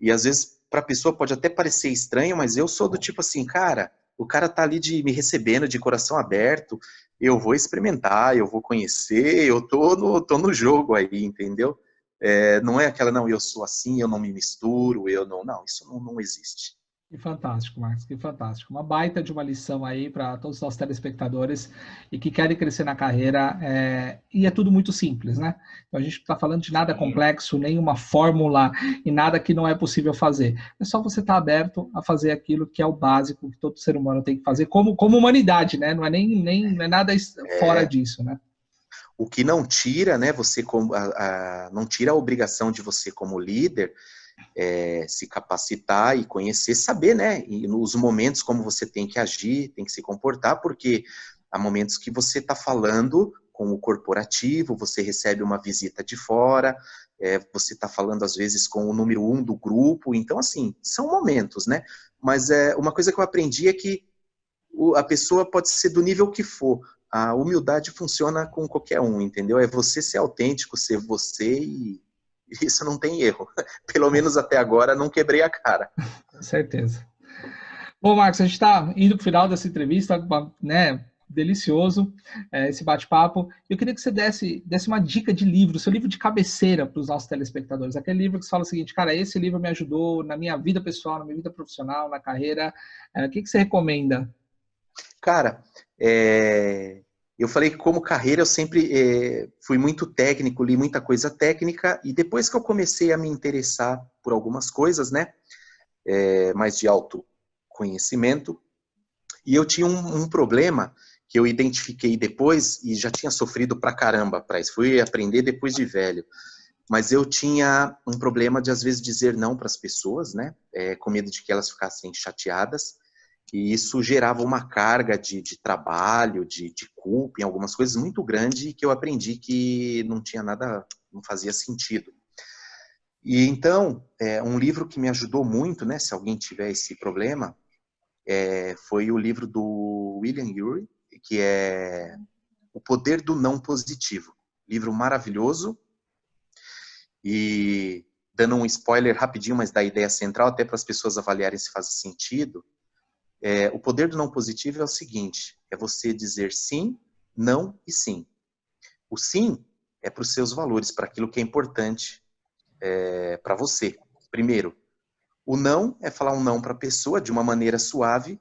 e às vezes para a pessoa pode até parecer estranho, mas eu sou do tipo assim, cara, o cara tá ali me recebendo de coração aberto, eu vou experimentar, eu vou conhecer, eu tô no jogo aí, entendeu? Não é aquela, não, eu sou assim, eu não me misturo, não, isso não existe. Que fantástico, Marcos, que fantástico. Uma baita de uma lição aí para todos os nossos telespectadores e que querem crescer na carreira. E é tudo muito simples, né? Então a gente não está falando de nada complexo, nenhuma fórmula e nada que não é possível fazer. É só você estar aberto a fazer aquilo que é o básico que todo ser humano tem que fazer, como humanidade, né? Não é não é nada fora disso, né? O que não tira, né? Não tira a obrigação de você como líder se capacitar e conhecer, saber, né, e nos momentos como você tem que agir, tem que se comportar, porque há momentos que você está falando com o corporativo, você recebe uma visita de fora, você está falando às vezes com o número 1 do grupo, então assim, são momentos, né, mas uma coisa que eu aprendi é que a pessoa pode ser do nível que for, a humildade funciona com qualquer um, entendeu? É você ser autêntico, ser você e isso não tem erro. Pelo menos até agora não quebrei a cara. Com certeza. Bom, Marcos, a gente está indo para o final dessa entrevista, né? Delicioso esse bate-papo. Eu queria que você desse uma dica de livro, seu livro de cabeceira para os nossos telespectadores. Aquele livro que você fala o seguinte, cara, esse livro me ajudou na minha vida pessoal, na minha vida profissional, na carreira. O que você recomenda? Cara, eu falei que como carreira eu sempre fui muito técnico, li muita coisa técnica, e depois que eu comecei a me interessar por algumas coisas, né, mais de autoconhecimento, e eu tinha um problema que eu identifiquei depois, e já tinha sofrido pra caramba pra isso, fui aprender depois de velho, mas eu tinha um problema de às vezes dizer não para as pessoas, né, com medo de que elas ficassem chateadas, e isso gerava uma carga de trabalho, de culpa em algumas coisas muito grande, que eu aprendi que não tinha nada, não fazia sentido. E então, um livro que me ajudou muito, né, se alguém tiver esse problema, foi o livro do William Ury, que é O Poder do Não Positivo. Livro maravilhoso. E dando um spoiler rapidinho, mas da ideia central, até para as pessoas avaliarem se faz sentido, o poder do não positivo é o seguinte, é você dizer sim, não e sim. O sim é para os seus valores, para aquilo que é importante para você. Primeiro, o não é falar um não para a pessoa de uma maneira suave,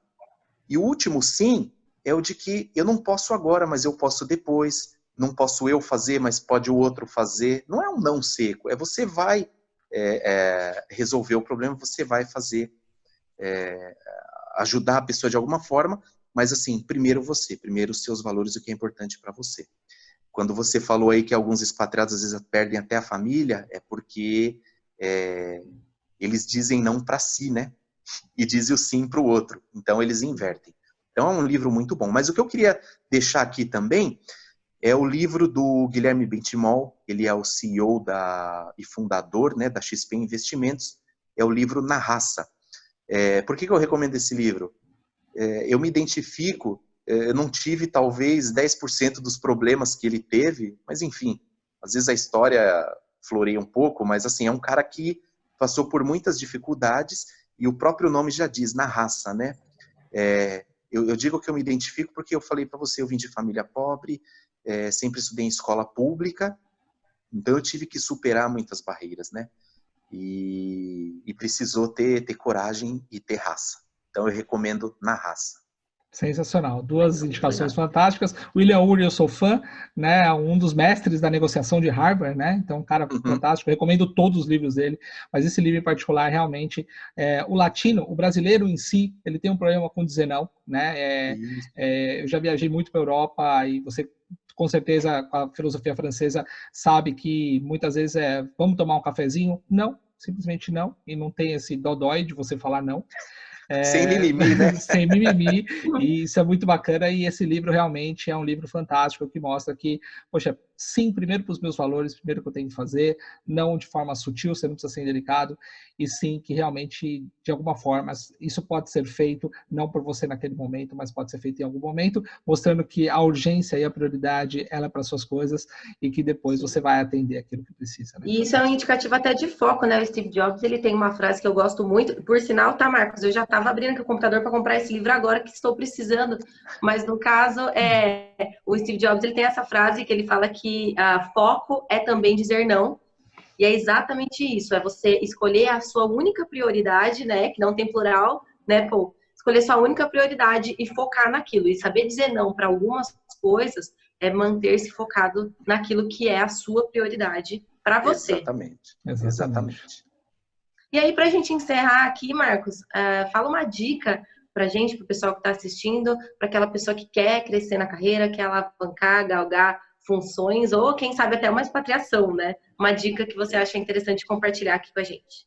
e o último sim é o de que eu não posso agora, mas eu posso depois, não posso eu fazer, mas pode o outro fazer. Não é um não seco, você vai resolver o problema, você vai fazer, ajudar a pessoa de alguma forma, mas assim, primeiro você, primeiro os seus valores, o que é importante para você. Quando você falou aí que alguns expatriados às vezes perdem até a família, é porque eles dizem não para si, né? E dizem o sim para o outro. Então eles invertem. Então é um livro muito bom. Mas o que eu queria deixar aqui também é o livro do Guilherme Benchimol. Ele é o CEO e fundador, né, da XP Investimentos. É o livro Na Raça. Por que eu recomendo esse livro? Eu me identifico, eu não tive talvez 10% dos problemas que ele teve, mas enfim, às vezes a história floreia um pouco, mas assim, é um cara que passou por muitas dificuldades, e o próprio nome já diz, na raça, né? Eu digo que eu me identifico porque eu falei para você, eu vim de família pobre, sempre estudei em escola pública, então eu tive que superar muitas barreiras, né? E precisou ter coragem e ter raça. Então eu recomendo Na Raça. Sensacional, duas indicações fantásticas. William Ury, eu sou fã, né, um dos mestres da negociação de Harvard, né, então um cara fantástico, recomendo todos os livros dele, mas esse livro em particular, realmente, o latino, o brasileiro em si, ele tem um problema com dizer não, né, eu já viajei muito para a Europa, e você, com certeza, com a filosofia francesa, sabe que muitas vezes vamos tomar um cafezinho? Não, simplesmente não, e não tem esse dodói de você falar não. Sem mimimi, né? Sem mimimi, e isso é muito bacana, e esse livro realmente é um livro fantástico, que mostra que, poxa, sim, primeiro para os meus valores, primeiro que eu tenho que fazer, não de forma sutil, você não precisa ser delicado, e sim que realmente, de alguma forma, isso pode ser feito, não por você naquele momento, mas pode ser feito em algum momento, mostrando que a urgência e a prioridade, ela é para suas coisas, e que depois você vai atender aquilo que precisa. Né? E isso é um indicativo até de foco, né? O Steve Jobs, ele tem uma frase que eu gosto muito, por sinal, tá, Marcos? Eu já estava abrindo aqui o computador para comprar esse livro agora, que estou precisando, mas no caso, o Steve Jobs, ele tem essa frase que ele fala que foco é também dizer não, e é exatamente isso, é você escolher a sua única prioridade, né? Que não tem plural, né, Paul? Escolher sua única prioridade e focar naquilo, e saber dizer não para algumas coisas é manter-se focado naquilo que é a sua prioridade para você. Exatamente. E aí, para a gente encerrar aqui, Marcos, fala uma dica para a gente, para o pessoal que está assistindo, para aquela pessoa que quer crescer na carreira, quer alavancar, galgar funções, ou quem sabe até uma expatriação, né? Uma dica que você acha interessante compartilhar aqui com a gente.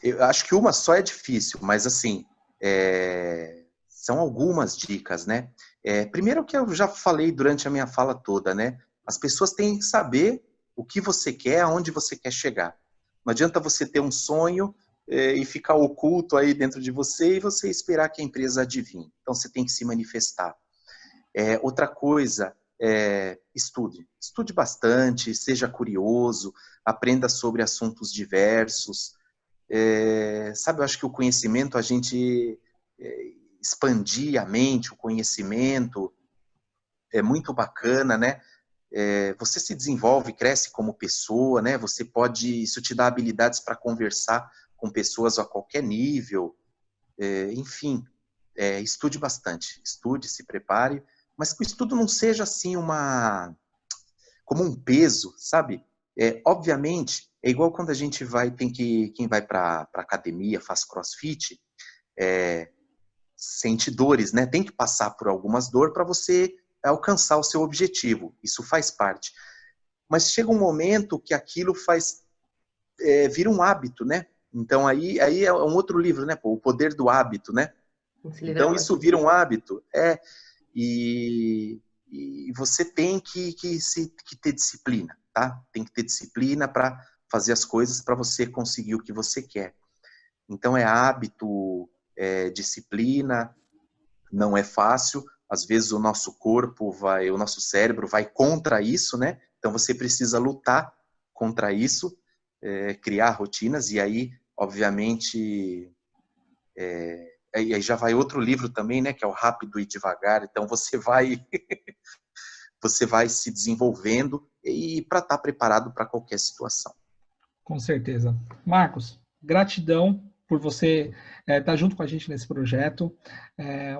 Eu acho que uma só é difícil, mas assim, são algumas dicas, né? Primeiro, que eu já falei durante a minha fala toda, né? As pessoas têm que saber o que você quer, aonde você quer chegar. Não adianta você ter um sonho e ficar oculto aí dentro de você e você esperar que a empresa adivinhe. Então, você tem que se manifestar. Outra coisa, estude. Estude bastante, seja curioso, aprenda sobre assuntos diversos. Sabe, eu acho que o conhecimento, a gente expandir a mente, o conhecimento, é muito bacana, né? Você se desenvolve, cresce como pessoa, né? Isso te dá habilidades para conversar com pessoas a qualquer nível, enfim. estude bastante, estude, se prepare, mas que o estudo não seja assim como um peso, sabe? Obviamente, é igual quando a gente quem vai para academia, faz crossfit, sente dores, né? Tem que passar por algumas dores para você alcançar o seu objetivo. Isso faz parte. Mas chega um momento que aquilo vira um hábito, né? Então aí é um outro livro, né? O Poder do Hábito, né? Então isso vira um hábito. E você tem que ter disciplina, tá? Tem que ter disciplina para fazer as coisas para você conseguir o que você quer. Então é hábito, disciplina, não é fácil. Às vezes o nosso corpo o nosso cérebro vai contra isso, né? Então você precisa lutar contra isso, criar rotinas, e aí, obviamente, aí já vai outro livro também, né? Que é o Rápido e Devagar. Então você vai se desenvolvendo e para estar preparado para qualquer situação. Com certeza. Marcos, gratidão por você estar junto com a gente nesse projeto.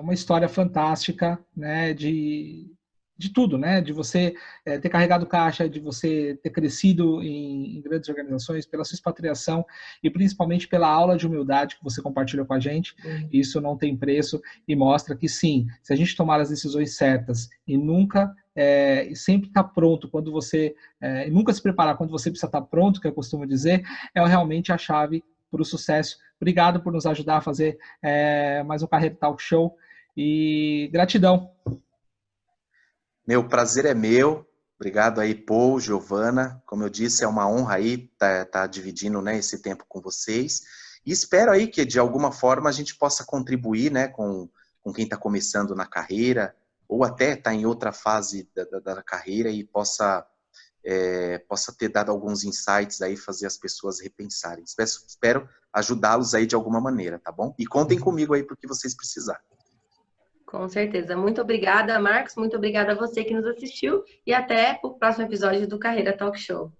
Uma história fantástica, né, de tudo, né, de você ter carregado caixa, de você ter crescido em grandes organizações, pela sua expatriação e principalmente pela aula de humildade que você compartilhou com a gente. Isso não tem preço e mostra que sim, se a gente tomar as decisões certas e nunca sempre estar pronto quando você nunca se preparar quando você precisa estar pronto, que eu costumo dizer, é realmente a chave para o sucesso. Obrigado por nos ajudar a fazer mais um Carreira Talk Show e gratidão. Meu prazer é meu. Obrigado aí, Paul, Giovana. Como eu disse, é uma honra aí estar dividindo, né, esse tempo com vocês. E espero aí que de alguma forma a gente possa contribuir, né, com quem está começando na carreira ou até está em outra fase da carreira e possa ter dado alguns insights aí, fazer as pessoas repensarem. Espero ajudá-los aí de alguma maneira, tá bom? E contem comigo aí porque vocês precisarem. Com certeza. Muito obrigada, Marcos. Muito obrigada a você que nos assistiu e até o próximo episódio do Carreira Talk Show.